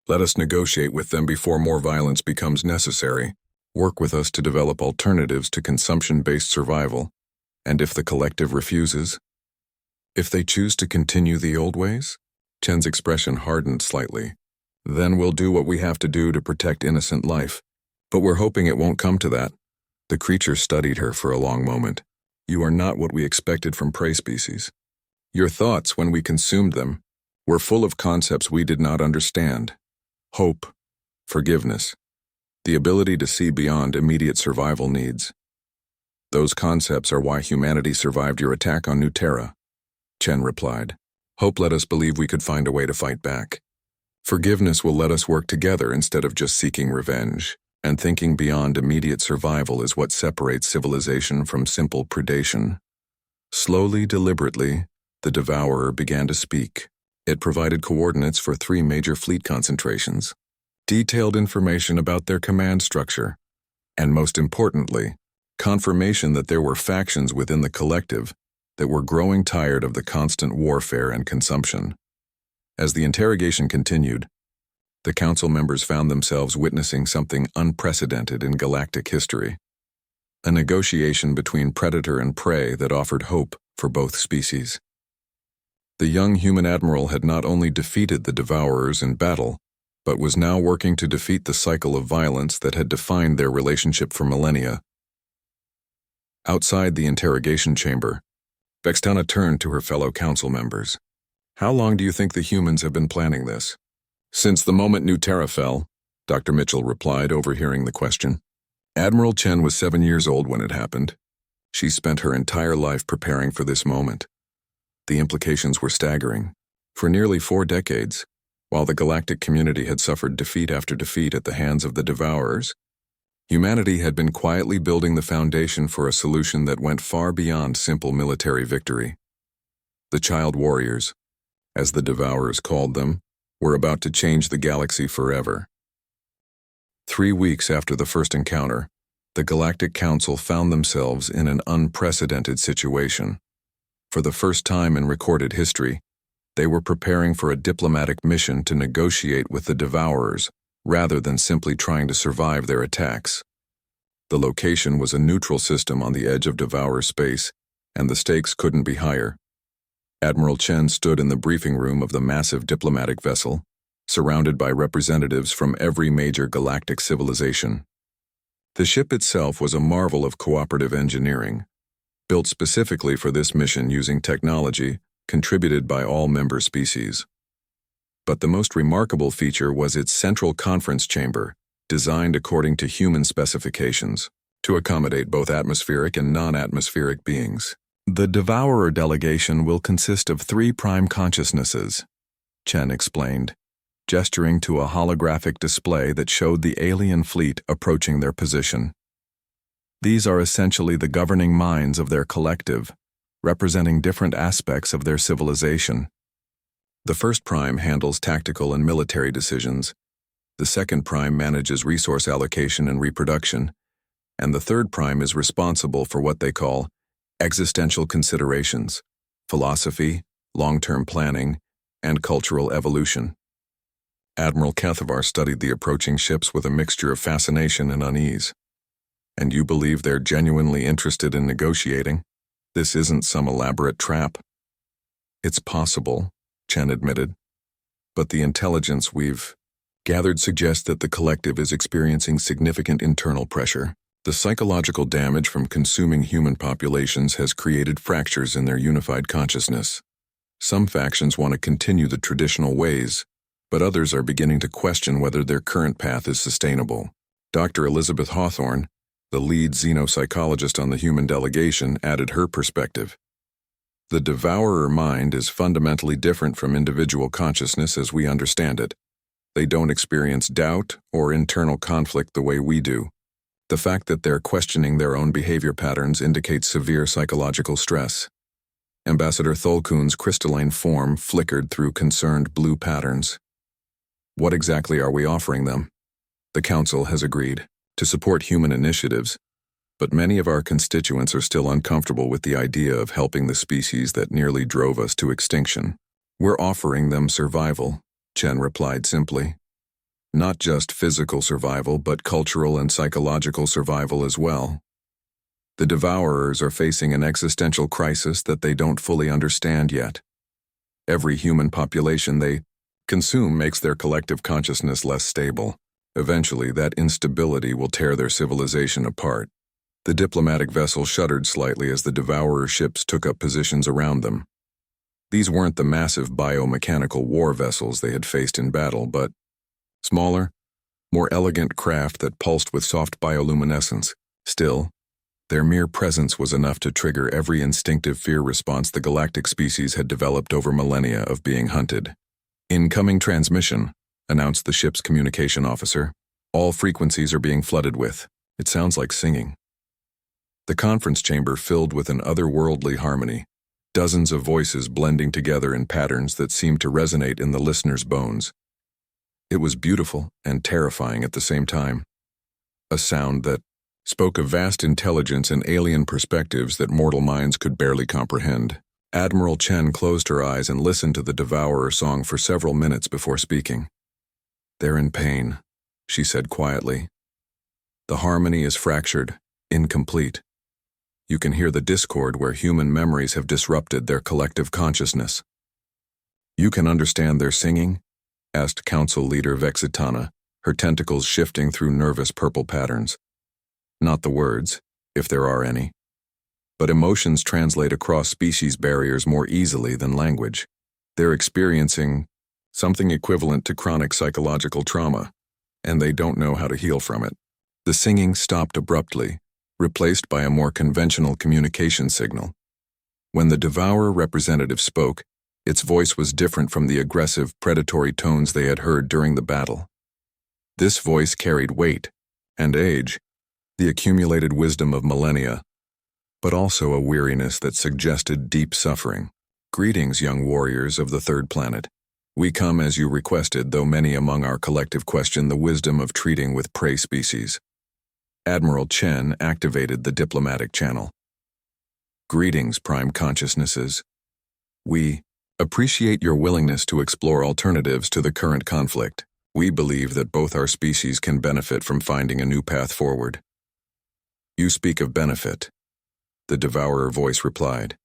Let us negotiate with them before more violence becomes necessary. Work with us to develop alternatives to consumption-based survival. And if the collective refuses? If they choose to continue the old ways? Chen's expression hardened slightly. Then we'll do what we have to do to protect innocent life. But we're hoping it won't come to that. The creature studied her for a long moment. You are not what we expected from prey species. Your thoughts, when we consumed them, were full of concepts we did not understand. Hope, forgiveness, the ability to see beyond immediate survival needs. Those concepts are why humanity survived your attack on New Terra, Chen replied. Hope let us believe we could find a way to fight back. Forgiveness will let us work together instead of just seeking revenge. And thinking beyond immediate survival is what separates civilization from simple predation. Slowly, deliberately, the Devourer began to speak. It provided coordinates for 3 major fleet concentrations, detailed information about their command structure, and most importantly, confirmation that there were factions within the collective that were growing tired of the constant warfare and consumption. As the interrogation continued, the council members found themselves witnessing something unprecedented in galactic history. A negotiation between predator and prey that offered hope for both species. The young human admiral had not only defeated the Devourers in battle, but was now working to defeat the cycle of violence that had defined their relationship for millennia. Outside the interrogation chamber, Vextana turned to her fellow council members. How long do you think the humans have been planning this? Since the moment New Terra fell, Dr. Mitchell replied, overhearing the question. Admiral Chen was 7 years old when it happened. She spent her entire life preparing for this moment. The implications were staggering. For nearly 4 decades, while the galactic community had suffered defeat after defeat at the hands of the Devourers, humanity had been quietly building the foundation for a solution that went far beyond simple military victory. The Child Warriors, as the Devourers called them, were about to change the galaxy forever. 3 weeks after the first encounter, the Galactic Council found themselves in an unprecedented situation. For the first time in recorded history, they were preparing for a diplomatic mission to negotiate with the Devourers rather than simply trying to survive their attacks. The location was a neutral system on the edge of Devourer space, and the stakes couldn't be higher. Admiral Chen stood in the briefing room of the massive diplomatic vessel, surrounded by representatives from every major galactic civilization. The ship itself was a marvel of cooperative engineering, built specifically for this mission using technology contributed by all member species. But the most remarkable feature was its central conference chamber, designed according to human specifications, to accommodate both atmospheric and non-atmospheric beings. The Devourer delegation will consist of 3 prime consciousnesses, Chen explained, gesturing to a holographic display that showed the alien fleet approaching their position. These are essentially the governing minds of their collective, representing different aspects of their civilization. The first prime handles tactical and military decisions, the second prime manages resource allocation and reproduction, and the third prime is responsible for what they call existential considerations, philosophy, long-term planning, and cultural evolution. Admiral Kethavar studied the approaching ships with a mixture of fascination and unease. And you believe they're genuinely interested in negotiating? This isn't some elaborate trap. It's possible, Chen admitted, but the intelligence we've gathered suggests that the collective is experiencing significant internal pressure. The psychological damage from consuming human populations has created fractures in their unified consciousness. Some factions want to continue the traditional ways, but others are beginning to question whether their current path is sustainable. Dr. Elizabeth Hawthorne, the lead xenopsychologist on the human delegation, added her perspective. The Devourer mind is fundamentally different from individual consciousness as we understand it. They don't experience doubt or internal conflict the way we do. The fact that they're questioning their own behavior patterns indicates severe psychological stress. Ambassador Thulkun's crystalline form flickered through concerned blue patterns. What exactly are we offering them? The Council has agreed to support human initiatives, but many of our constituents are still uncomfortable with the idea of helping the species that nearly drove us to extinction. We're offering them survival, Chen replied simply. Not just physical survival, but cultural and psychological survival as well. The Devourers are facing an existential crisis that they don't fully understand yet. Every human population they consume makes their collective consciousness less stable. Eventually, that instability will tear their civilization apart. The diplomatic vessel shuddered slightly as the Devourer ships took up positions around them. These weren't the massive biomechanical war vessels they had faced in battle, but smaller, more elegant craft that pulsed with soft bioluminescence. Still, their mere presence was enough to trigger every instinctive fear response the galactic species had developed over millennia of being hunted. Incoming transmission, announced the ship's communication officer. All frequencies are being flooded with. It sounds like singing. The conference chamber filled with an otherworldly harmony, dozens of voices blending together in patterns that seemed to resonate in the listener's bones. It was beautiful and terrifying at the same time. A sound that spoke of vast intelligence and alien perspectives that mortal minds could barely comprehend. Admiral Chen closed her eyes and listened to the Devourer song for several minutes before speaking. "They're in pain," she said quietly. "The harmony is fractured, incomplete. You can hear the discord where human memories have disrupted their collective consciousness." "You can understand their singing?" asked Council Leader Vexitana, her tentacles shifting through nervous purple patterns. "Not the words, if there are any. But emotions translate across species barriers more easily than language. They're experiencing something equivalent to chronic psychological trauma, and they don't know how to heal from it." The singing stopped abruptly, replaced by a more conventional communication signal. When the Devourer representative spoke, its voice was different from the aggressive, predatory tones they had heard during the battle. This voice carried weight and age, the accumulated wisdom of millennia, but also a weariness that suggested deep suffering. Greetings, young warriors of the third planet. We come as you requested, though many among our collective question the wisdom of treating with prey species. Admiral Chen activated the diplomatic channel. Greetings, Prime Consciousnesses. We appreciate your willingness to explore alternatives to the current conflict. We believe that both our species can benefit from finding a new path forward. You speak of benefit, the Devourer voice replied.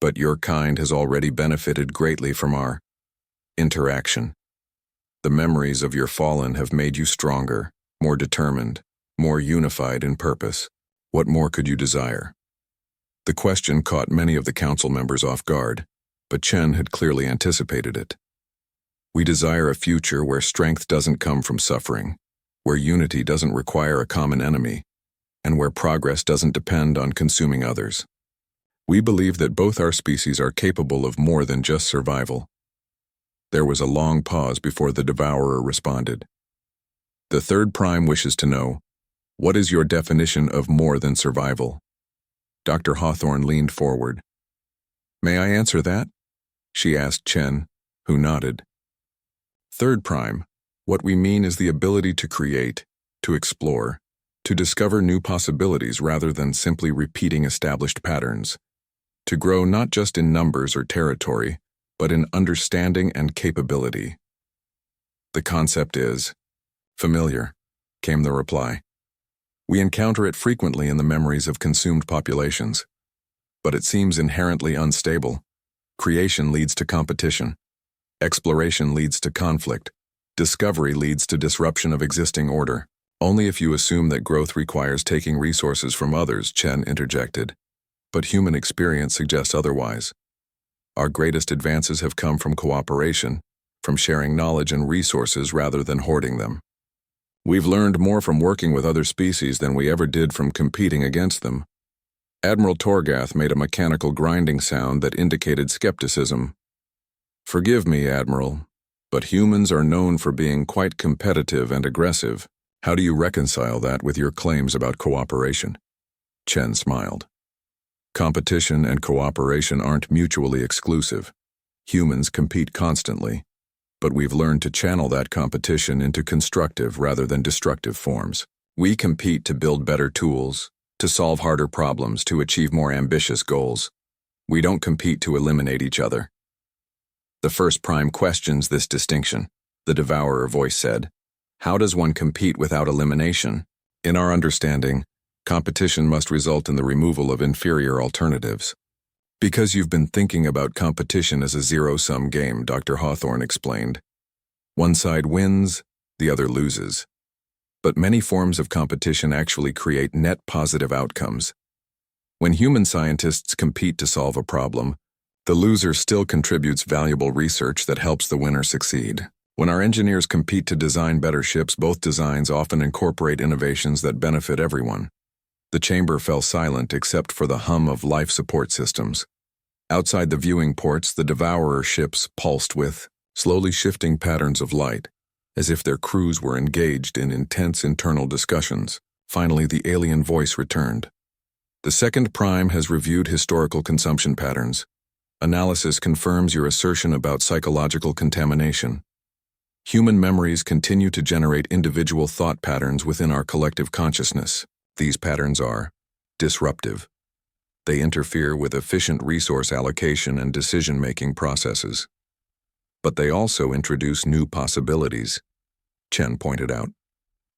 But your kind has already benefited greatly from our interaction. The memories of your fallen have made you stronger, more determined, more unified in purpose. What more could you desire? The question caught many of the council members off guard, but Chen had clearly anticipated it. We desire a future where strength doesn't come from suffering, where unity doesn't require a common enemy, and where progress doesn't depend on consuming others. We believe that both our species are capable of more than just survival. There was a long pause before the Devourer responded. The third prime wishes to know, what is your definition of more than survival? Dr. Hawthorne leaned forward. May I answer that? She asked Chen, who nodded. Third prime, what we mean is the ability to create, to explore, to discover new possibilities rather than simply repeating established patterns. To grow not just in numbers or territory, but in understanding and capability. The concept is familiar, came the reply. We encounter it frequently in the memories of consumed populations. But it seems inherently unstable. Creation leads to competition. Exploration leads to conflict. Discovery leads to disruption of existing order. Only if you assume that growth requires taking resources from others, Chen interjected. But human experience suggests otherwise. Our greatest advances have come from cooperation, from sharing knowledge and resources rather than hoarding them. We've learned more from working with other species than we ever did from competing against them. Admiral Torgath made a mechanical grinding sound that indicated skepticism. Forgive me, Admiral, but humans are known for being quite competitive and aggressive. How do you reconcile that with your claims about cooperation? Chen smiled. Competition and cooperation aren't mutually exclusive. Humans compete constantly, but we've learned to channel that competition into constructive rather than destructive forms. We compete to build better tools, to solve harder problems, to achieve more ambitious goals. We don't compete to eliminate each other. The first prime questions this distinction, the Devourer voice said. How does one compete without elimination? In our understanding, competition must result in the removal of inferior alternatives. Because you've been thinking about competition as a zero-sum game, Dr. Hawthorne explained. One side wins, the other loses. But many forms of competition actually create net positive outcomes. When human scientists compete to solve a problem, the loser still contributes valuable research that helps the winner succeed. When our engineers compete to design better ships, both designs often incorporate innovations that benefit everyone. The chamber fell silent except for the hum of life support systems. Outside the viewing ports, the Devourer ships pulsed with slowly shifting patterns of light, as if their crews were engaged in intense internal discussions. Finally, the alien voice returned. The second prime has reviewed historical consumption patterns. Analysis confirms your assertion about psychological contamination. Human memories continue to generate individual thought patterns within our collective consciousness. These patterns are disruptive. They interfere with efficient resource allocation and decision-making processes. But they also introduce new possibilities, Chen pointed out.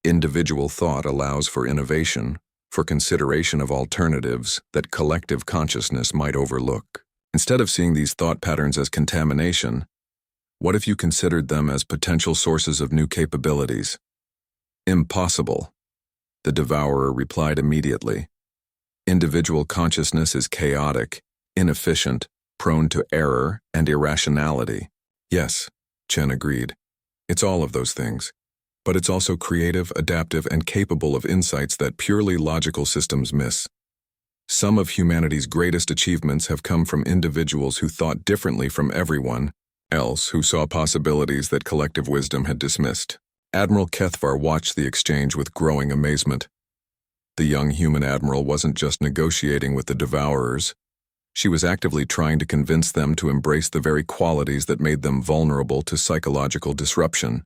Individual thought allows for innovation, for consideration of alternatives that collective consciousness might overlook. Instead of seeing these thought patterns as contamination, what if you considered them as potential sources of new capabilities? Impossible. The Devourer replied immediately. Individual consciousness is chaotic, inefficient, prone to error and irrationality. Yes, Chen agreed. It's all of those things. But it's also creative, adaptive, and capable of insights that purely logical systems miss. Some of humanity's greatest achievements have come from individuals who thought differently from everyone else, who saw possibilities that collective wisdom had dismissed. Admiral Kethvar watched the exchange with growing amazement. The young human admiral wasn't just negotiating with the Devourers. She was actively trying to convince them to embrace the very qualities that made them vulnerable to psychological disruption.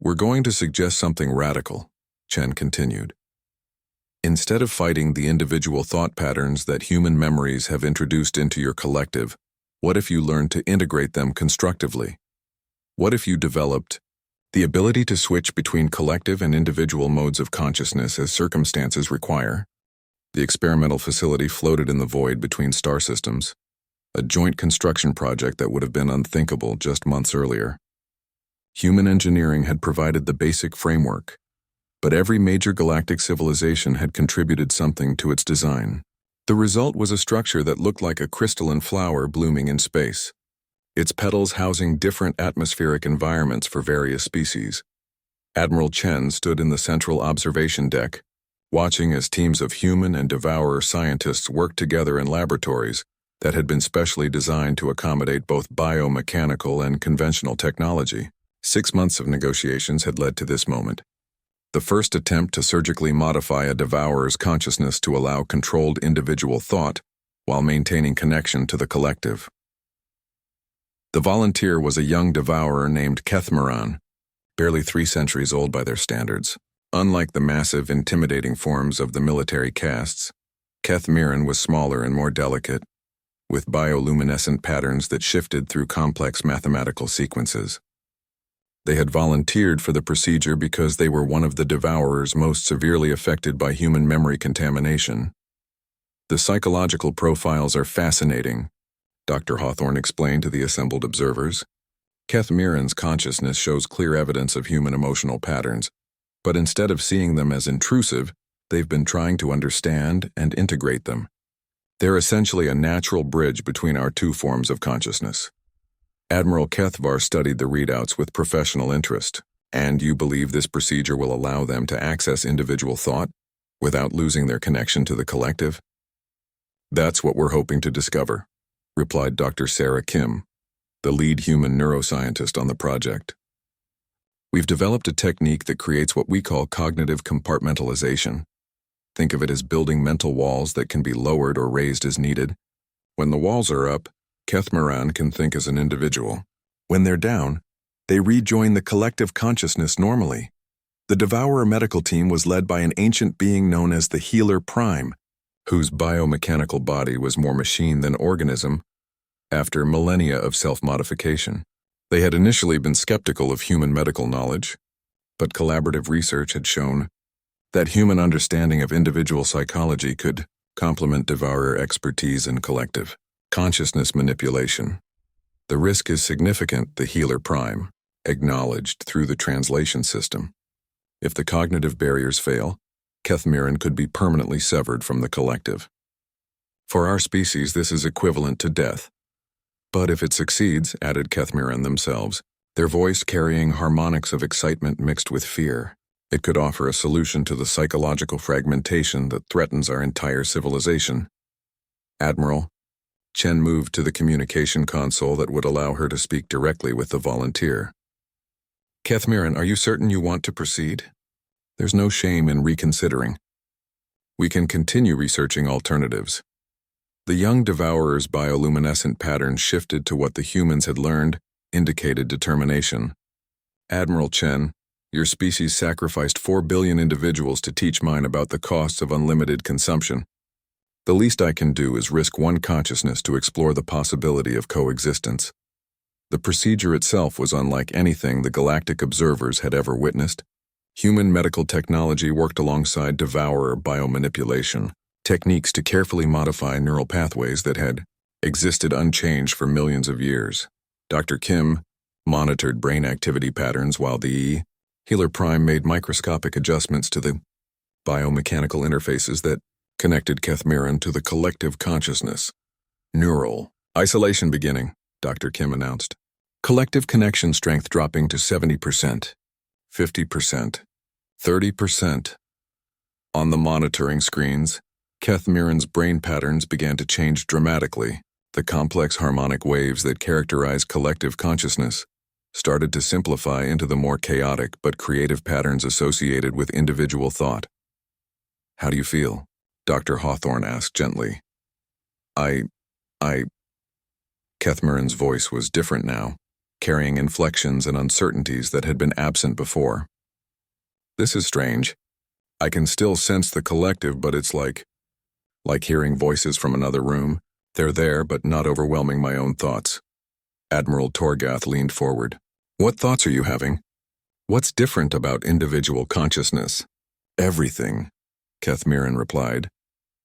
"We're going to suggest something radical," Chen continued. "Instead of fighting the individual thought patterns that human memories have introduced into your collective, what if you learned to integrate them constructively? What if you developed the ability to switch between collective and individual modes of consciousness as circumstances require?" The experimental facility floated in the void between star systems, a joint construction project that would have been unthinkable just months earlier. Human engineering had provided the basic framework, but every major galactic civilization had contributed something to its design. The result was a structure that looked like a crystalline flower blooming in space, its petals housing different atmospheric environments for various species. Admiral Chen stood in the central observation deck, watching as teams of human and devourer scientists worked together in laboratories that had been specially designed to accommodate both biomechanical and conventional technology. 6 months of negotiations had led to this moment. The first attempt to surgically modify a devourer's consciousness to allow controlled individual thought while maintaining connection to the collective. The volunteer was a young devourer named Kethmaran, barely 3 centuries old by their standards. Unlike the massive, intimidating forms of the military castes, Kethmaran was smaller and more delicate, with bioluminescent patterns that shifted through complex mathematical sequences. They had volunteered for the procedure because they were one of the devourers most severely affected by human memory contamination. "The psychological profiles are fascinating," Dr. Hawthorne explained to the assembled observers. "Kethmaran's consciousness shows clear evidence of human emotional patterns, but instead of seeing them as intrusive, they've been trying to understand and integrate them. They're essentially a natural bridge between our 2 forms of consciousness." Admiral Kethvar studied the readouts with professional interest. "And you believe this procedure will allow them to access individual thought without losing their connection to the collective?" "That's what we're hoping to discover," replied Dr. Sarah Kim, the lead human neuroscientist on the project. "We've developed a technique that creates what we call cognitive compartmentalization. Think of it as building mental walls that can be lowered or raised as needed. When the walls are up, Kethmaran can think as an individual. When they're down, they rejoin the collective consciousness normally. The Devourer medical team was led by an ancient being known as the Healer Prime, whose biomechanical body was more machine than organism after millennia of self-modification. They had initially been skeptical of human medical knowledge, but collaborative research had shown that human understanding of individual psychology could complement Devourer expertise in collective consciousness manipulation. The risk is significant, the Healer Prime acknowledged through the translation system. If the cognitive barriers fail, Kethmaran could be permanently severed from the collective. For our species, this is equivalent to death. But if it succeeds, added Kethmaran themselves, their voice carrying harmonics of excitement mixed with fear, it could offer a solution to the psychological fragmentation that threatens our entire civilization. Admiral, Chen moved to the communication console that would allow her to speak directly with the volunteer. "Kethmaran, are you certain you want to proceed? There's no shame in reconsidering. We can continue researching alternatives." The young devourer's bioluminescent patterns shifted to what the humans had learned, indicated determination. "Admiral Chen, your species sacrificed 4 billion individuals to teach mine about the costs of unlimited consumption. The least I can do is risk one consciousness to explore the possibility of coexistence." The procedure itself was unlike anything the galactic observers had ever witnessed. Human medical technology worked alongside devourer biomanipulation, techniques to carefully modify neural pathways that had existed unchanged for millions of years. Dr. Kim monitored brain activity patterns while the Healer Prime made microscopic adjustments to the biomechanical interfaces that connected Kethmaran to the collective consciousness. "Neural isolation beginning," Dr. Kim announced. "Collective connection strength dropping to 70%, 50%, 30%. On the monitoring screens, Kethmaran's brain patterns began to change dramatically. The complex harmonic waves that characterize collective consciousness started to simplify into the more chaotic but creative patterns associated with individual thought. "How do you feel?" Dr. Hawthorne asked gently. I... Kethmarin's voice was different now, carrying inflections and uncertainties that had been absent before. This is strange. I can still sense the collective, but it's like hearing voices from another room. They're there, but not overwhelming my own thoughts. Admiral Torgath leaned forward. What thoughts are you having? What's different about individual consciousness? Everything, Kethmarin replied.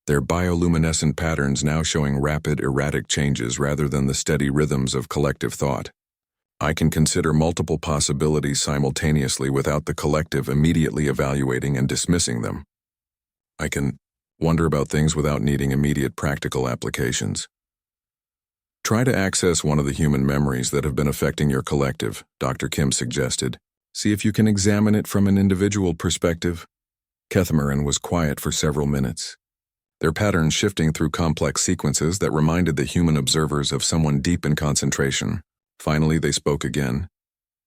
Their bioluminescent patterns now showing rapid, erratic changes rather than the steady rhythms of collective thought. I can consider multiple possibilities simultaneously without the collective immediately evaluating and dismissing them. I can wonder about things without needing immediate practical applications. Try to access one of the human memories that have been affecting your collective, Dr. Kim suggested. See if you can examine it from an individual perspective. Kethmarin was quiet for several minutes, their patterns shifting through complex sequences that reminded the human observers of someone deep in concentration. Finally, they spoke again,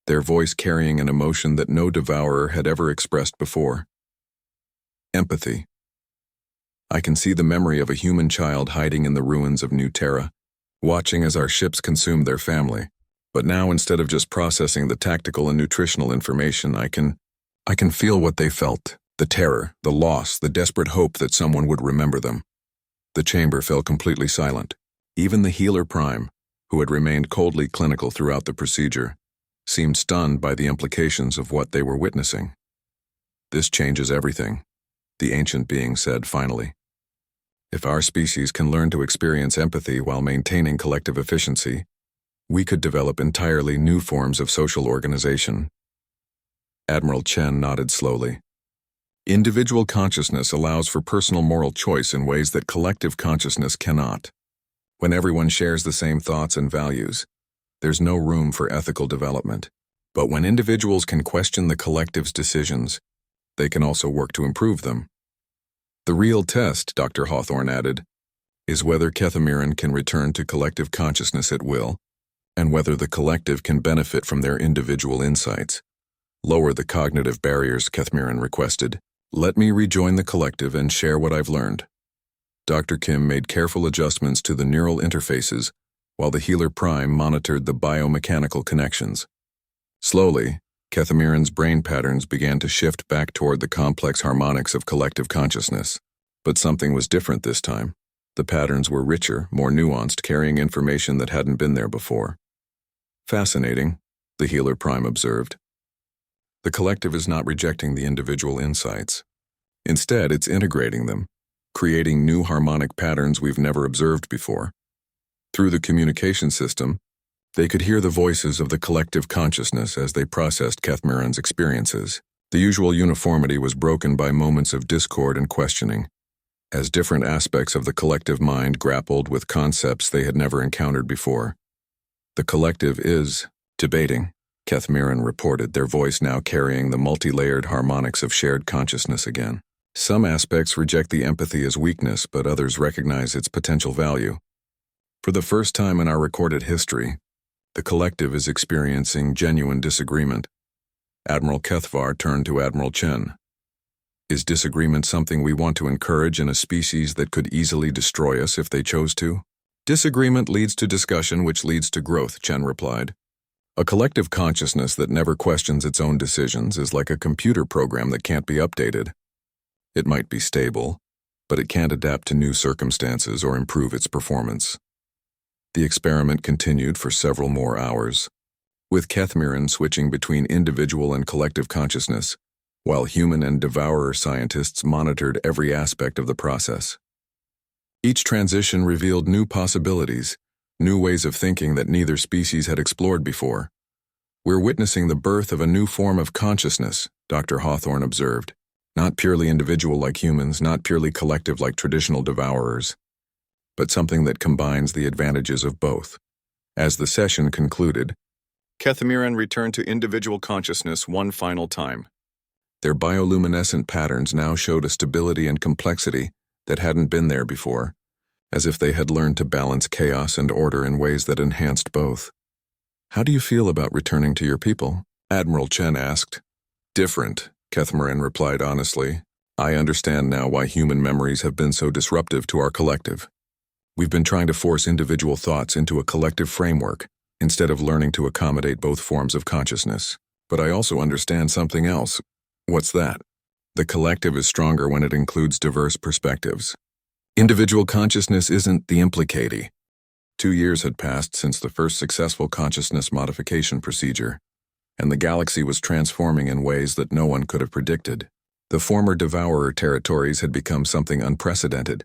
their voice carrying an emotion that no devourer had ever expressed before. Empathy. I can see the memory of a human child hiding in the ruins of New Terra, watching as our ships consumed their family. But now, instead of just processing the tactical and nutritional information, I can feel what they felt. The terror, the loss, the desperate hope that someone would remember them. The chamber fell completely silent. Even the healer Prime, who had remained coldly clinical throughout the procedure, seemed stunned by the implications of what they were witnessing. This changes everything, the ancient being said finally. If our species can learn to experience empathy while maintaining collective efficiency, we could develop entirely new forms of social organization. Admiral Chen nodded slowly. Individual consciousness allows for personal moral choice in ways that collective consciousness cannot. When everyone shares the same thoughts and values, there's no room for ethical development. But when individuals can question the collective's decisions, they can also work to improve them. The real test, Dr. Hawthorne added, is whether Kethmarin can return to collective consciousness at will, and whether the collective can benefit from their individual insights. Lower the cognitive barriers, Kethmarin requested. Let me rejoin the collective and share what I've learned. Dr. Kim made careful adjustments to the neural interfaces, while the healer Prime monitored the biomechanical connections. Slowly, Kethmarin's brain patterns began to shift back toward the complex harmonics of collective consciousness. But something was different this time. The patterns were richer, more nuanced, carrying information that hadn't been there before. Fascinating, the healer Prime observed. The collective is not rejecting the individual insights. Instead, it's integrating them, creating new harmonic patterns we've never observed before. Through the communication system, they could hear the voices of the collective consciousness as they processed Kethmarin's experiences. The usual uniformity was broken by moments of discord and questioning, as different aspects of the collective mind grappled with concepts they had never encountered before. The collective is debating, Kethmarin reported, their voice now carrying the multi-layered harmonics of shared consciousness again. Some aspects reject the empathy as weakness, but others recognize its potential value. For the first time in our recorded history, the collective is experiencing genuine disagreement. Admiral Kethvar turned to Admiral Chen. Is disagreement something we want to encourage in a species that could easily destroy us if they chose to? Disagreement leads to discussion, which leads to growth, Chen replied. A collective consciousness that never questions its own decisions is like a computer program that can't be updated. It might be stable, but it can't adapt to new circumstances or improve its performance. The experiment continued for several more hours, with Kethmarin switching between individual and collective consciousness, while human and devourer scientists monitored every aspect of the process. Each transition revealed new possibilities, new ways of thinking that neither species had explored before. We're witnessing the birth of a new form of consciousness, Dr. Hawthorne observed. Not purely individual like humans, not purely collective like traditional devourers, but something that combines the advantages of both. As the session concluded, Kethmarin returned to individual consciousness one final time. Their bioluminescent patterns now showed a stability and complexity that hadn't been there before, as if they had learned to balance chaos and order in ways that enhanced both. How do you feel about returning to your people? Admiral Chen asked. Different, Kethmarin replied honestly. I understand now why human memories have been so disruptive to our collective. We've been trying to force individual thoughts into a collective framework, instead of learning to accommodate both forms of consciousness. But I also understand something else. What's that? The collective is stronger when it includes diverse perspectives. Individual consciousness isn't the implicati. 2 years had passed since the first successful consciousness modification procedure, and the galaxy was transforming in ways that no one could have predicted. The former Devourer territories had become something unprecedented,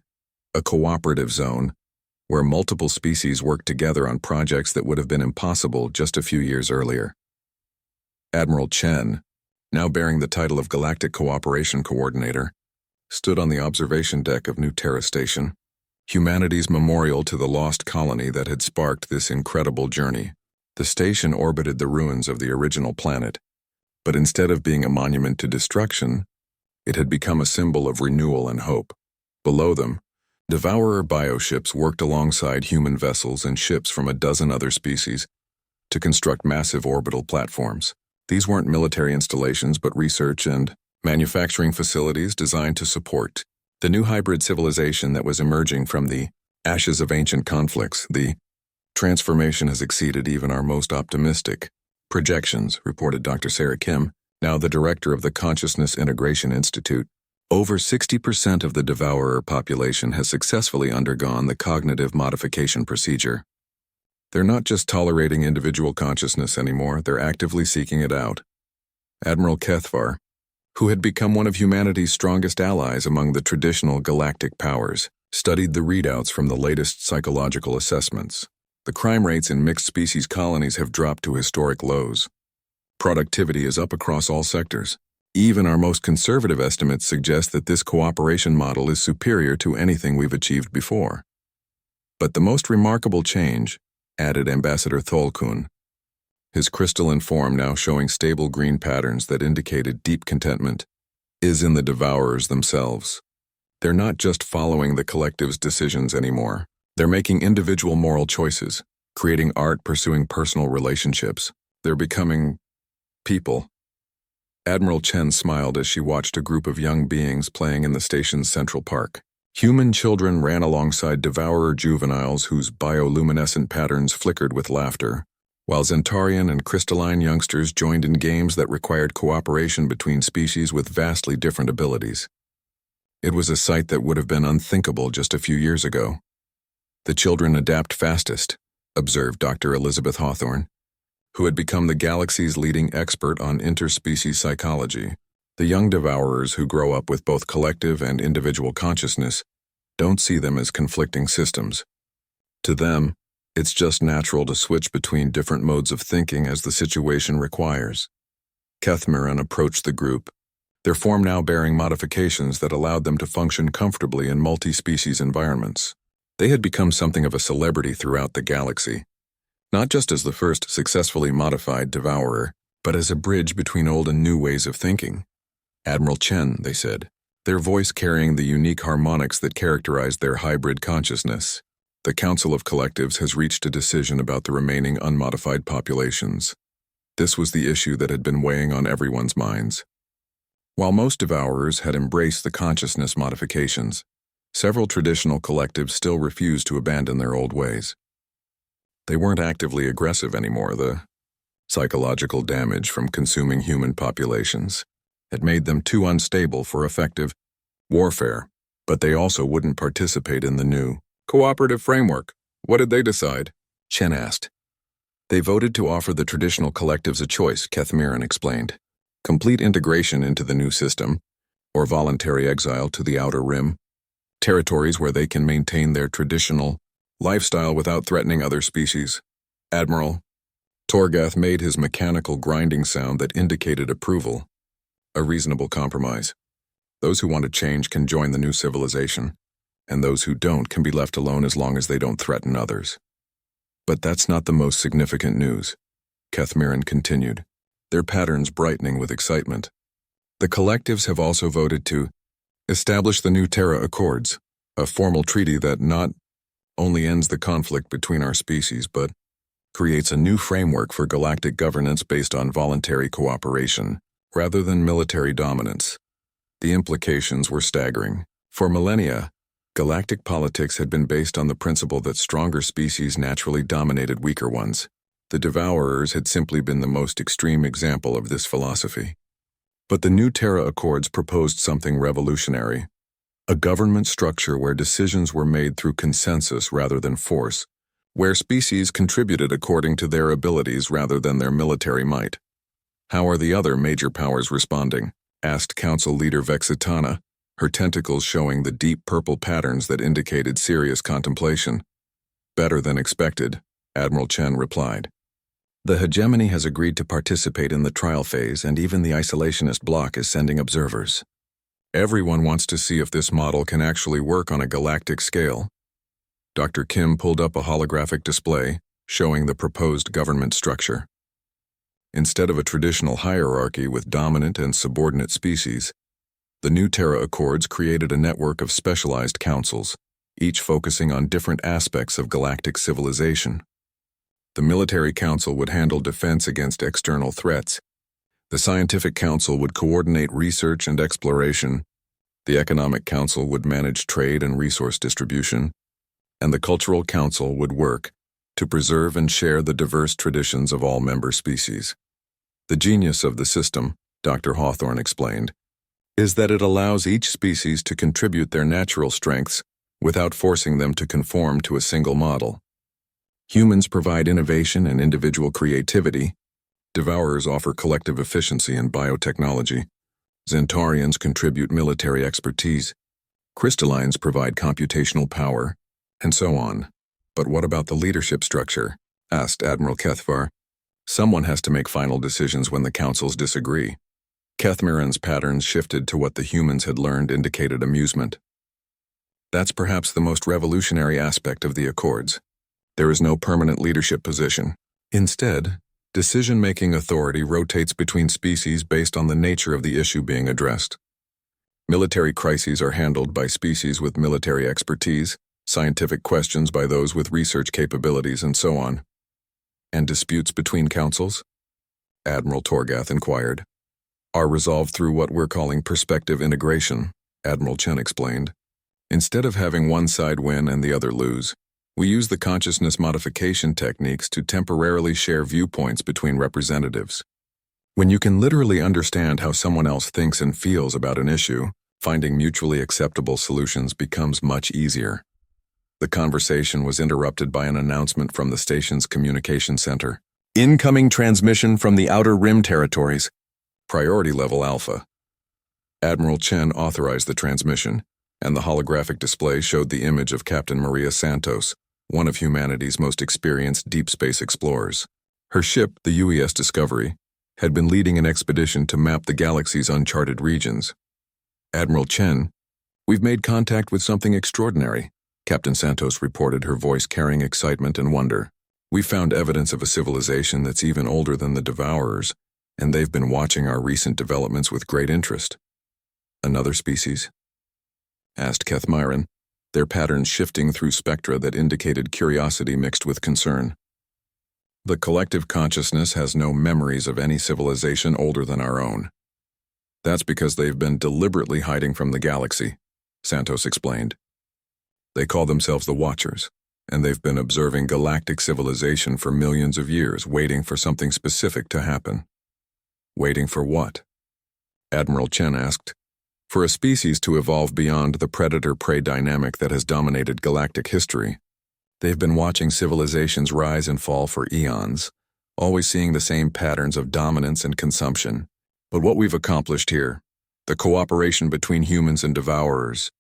a cooperative zone, where multiple species worked together on projects that would have been impossible just a few years earlier. Admiral Chen, now bearing the title of Galactic Cooperation Coordinator, stood on the observation deck of New Terra Station, humanity's memorial to the lost colony that had sparked this incredible journey. The station orbited the ruins of the original planet, but instead of being a monument to destruction, it had become a symbol of renewal and hope. Below them, Devourer bioships worked alongside human vessels and ships from a dozen other species to construct massive orbital platforms. These weren't military installations but research and manufacturing facilities designed to support the new hybrid civilization that was emerging from the ashes of ancient conflicts. The transformation has exceeded even our most optimistic projections, reported Dr. Sarah Kim, now the director of the Consciousness Integration Institute. Over 60% of the Devourer population has successfully undergone the cognitive modification procedure. They're not just tolerating individual consciousness anymore, they're actively seeking it out. Admiral Kethvar, who had become one of humanity's strongest allies among the traditional galactic powers, studied the readouts from the latest psychological assessments. The crime rates in mixed-species colonies have dropped to historic lows. Productivity is up across all sectors. Even our most conservative estimates suggest that this cooperation model is superior to anything we've achieved before. But the most remarkable change, added Ambassador Tholkun, his crystalline form now showing stable green patterns that indicated deep contentment, is in the Devourers themselves. They're not just following the collective's decisions anymore. They're making individual moral choices, creating art, pursuing personal relationships. They're becoming people. Admiral Chen smiled as she watched a group of young beings playing in the station's central park. Human children ran alongside Devourer juveniles whose bioluminescent patterns flickered with laughter, while Zentarian and crystalline youngsters joined in games that required cooperation between species with vastly different abilities. It was a sight that would have been unthinkable just a few years ago. The children adapt fastest, observed Dr. Elizabeth Hawthorne, who had become the galaxy's leading expert on interspecies psychology. The young Devourers who grow up with both collective and individual consciousness don't see them as conflicting systems. To them, it's just natural to switch between different modes of thinking as the situation requires. Kethmiran approached the group, their form now bearing modifications that allowed them to function comfortably in multi-species environments. They had become something of a celebrity throughout the galaxy, not just as the first successfully modified Devourer, but as a bridge between old and new ways of thinking. Admiral Chen, they said, their voice carrying the unique harmonics that characterized their hybrid consciousness. The Council of Collectives has reached a decision about the remaining unmodified populations. This was the issue that had been weighing on everyone's minds. While most Devourers had embraced the consciousness modifications, several traditional collectives still refused to abandon their old ways. They weren't actively aggressive anymore. The psychological damage from consuming human populations had made them too unstable for effective warfare, but they also wouldn't participate in the new cooperative framework. What did they decide? Chen asked. They voted to offer the traditional collectives a choice, Kethmiran explained. Complete integration into the new system, or voluntary exile to the Outer Rim, territories where they can maintain their traditional lifestyle without threatening other species. Admiral Torgath made his mechanical grinding sound that indicated approval. A reasonable compromise. Those who want to change can join the new civilization, and those who don't can be left alone as long as they don't threaten others. But that's not the most significant news, Kethmiran continued, their patterns brightening with excitement. The collectives have also voted to establish the New Terra Accords, a formal treaty that not only ends the conflict between our species but creates a new framework for galactic governance based on voluntary cooperation, rather than military dominance. The implications were staggering. For millennia, Galactic politics had been based on the principle that stronger species naturally dominated weaker ones. The Devourers had simply been the most extreme example of this philosophy. But the New Terra Accords proposed something revolutionary: a government structure where decisions were made through consensus rather than force, where species contributed according to their abilities rather than their military might. "How are the other major powers responding?" asked Council Leader Vexitana, her tentacles showing the deep purple patterns that indicated serious contemplation. "Better than expected," Admiral Chen replied. "The hegemony has agreed to participate in the trial phase, and even the isolationist bloc is sending observers. Everyone wants to see if this model can actually work on a galactic scale." Dr. Kim pulled up a holographic display showing the proposed government structure. Instead of a traditional hierarchy with dominant and subordinate species, the New Terra Accords created a network of specialized councils, each focusing on different aspects of galactic civilization. The Military Council would handle defense against external threats. The Scientific Council would coordinate research and exploration. The Economic Council would manage trade and resource distribution. And the Cultural Council would work to preserve and share the diverse traditions of all member species. "The genius of the system," Dr. Hawthorne explained, "is that it allows each species to contribute their natural strengths without forcing them to conform to a single model. Humans provide innovation and individual creativity. Devourers offer collective efficiency and biotechnology. Zentaurians contribute military expertise. Crystallines provide computational power, and so on." "But what about the leadership structure?" asked Admiral Kethvar. "Someone has to make final decisions when the councils disagree." Kethmiran's patterns shifted to what the humans had learned indicated amusement. "That's perhaps the most revolutionary aspect of the Accords. There is no permanent leadership position. Instead, decision-making authority rotates between species based on the nature of the issue being addressed. Military crises are handled by species with military expertise, scientific questions by those with research capabilities, and so on." "And disputes between councils?" Admiral Torgath inquired. "Are resolved through what we're calling perspective integration," Admiral Chen explained. "Instead of having one side win and the other lose, we use the consciousness modification techniques to temporarily share viewpoints between representatives. When you can literally understand how someone else thinks and feels about an issue, finding mutually acceptable solutions becomes much easier." The conversation was interrupted by an announcement from the station's communication center. "Incoming transmission from the Outer Rim territories. Priority level Alpha." Admiral Chen authorized the transmission, and the holographic display showed the image of Captain Maria Santos, one of humanity's most experienced deep space explorers. Her ship, the UES Discovery, had been leading an expedition to map the galaxy's uncharted regions. "Admiral Chen, we've made contact with something extraordinary," Captain Santos reported, her voice carrying excitement and wonder. "We found evidence of a civilization that's even older than the Devourers, and they've been watching our recent developments with great interest." "Another species?" asked Kethmiran, their patterns shifting through spectra that indicated curiosity mixed with concern. "The collective consciousness has no memories of any civilization older than our own. That's because they've been deliberately hiding from the galaxy," Santos explained. "They call themselves the Watchers, and they've been observing galactic civilization for millions of years, waiting for something specific to happen." "Waiting for what?" Admiral Chen asked. "For a species to evolve beyond the predator-prey dynamic that has dominated galactic history. They've been watching civilizations rise and fall for eons, always seeing the same patterns of dominance and consumption. But what we've accomplished here, the cooperation between humans and Devourers,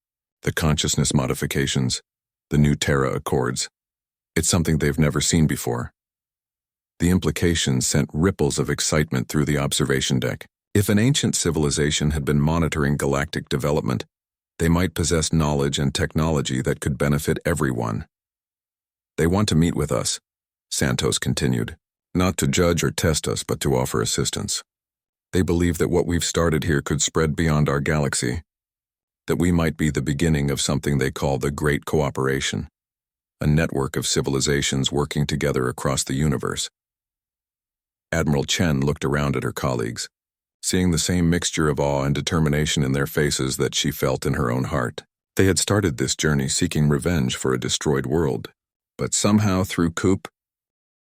the consciousness modifications, the New Terra Accords, it's something they've never seen before." The implications sent ripples of excitement through the observation deck. If an ancient civilization had been monitoring galactic development, they might possess knowledge and technology that could benefit everyone. "They want to meet with us," Santos continued, "not to judge or test us, but to offer assistance. They believe that what we've started here could spread beyond our galaxy, that we might be the beginning of something they call the Great Cooperation, a network of civilizations working together across the universe." Admiral Chen looked around at her colleagues, seeing the same mixture of awe and determination in their faces that she felt in her own heart. They had started this journey seeking revenge for a destroyed world, but somehow through Coop,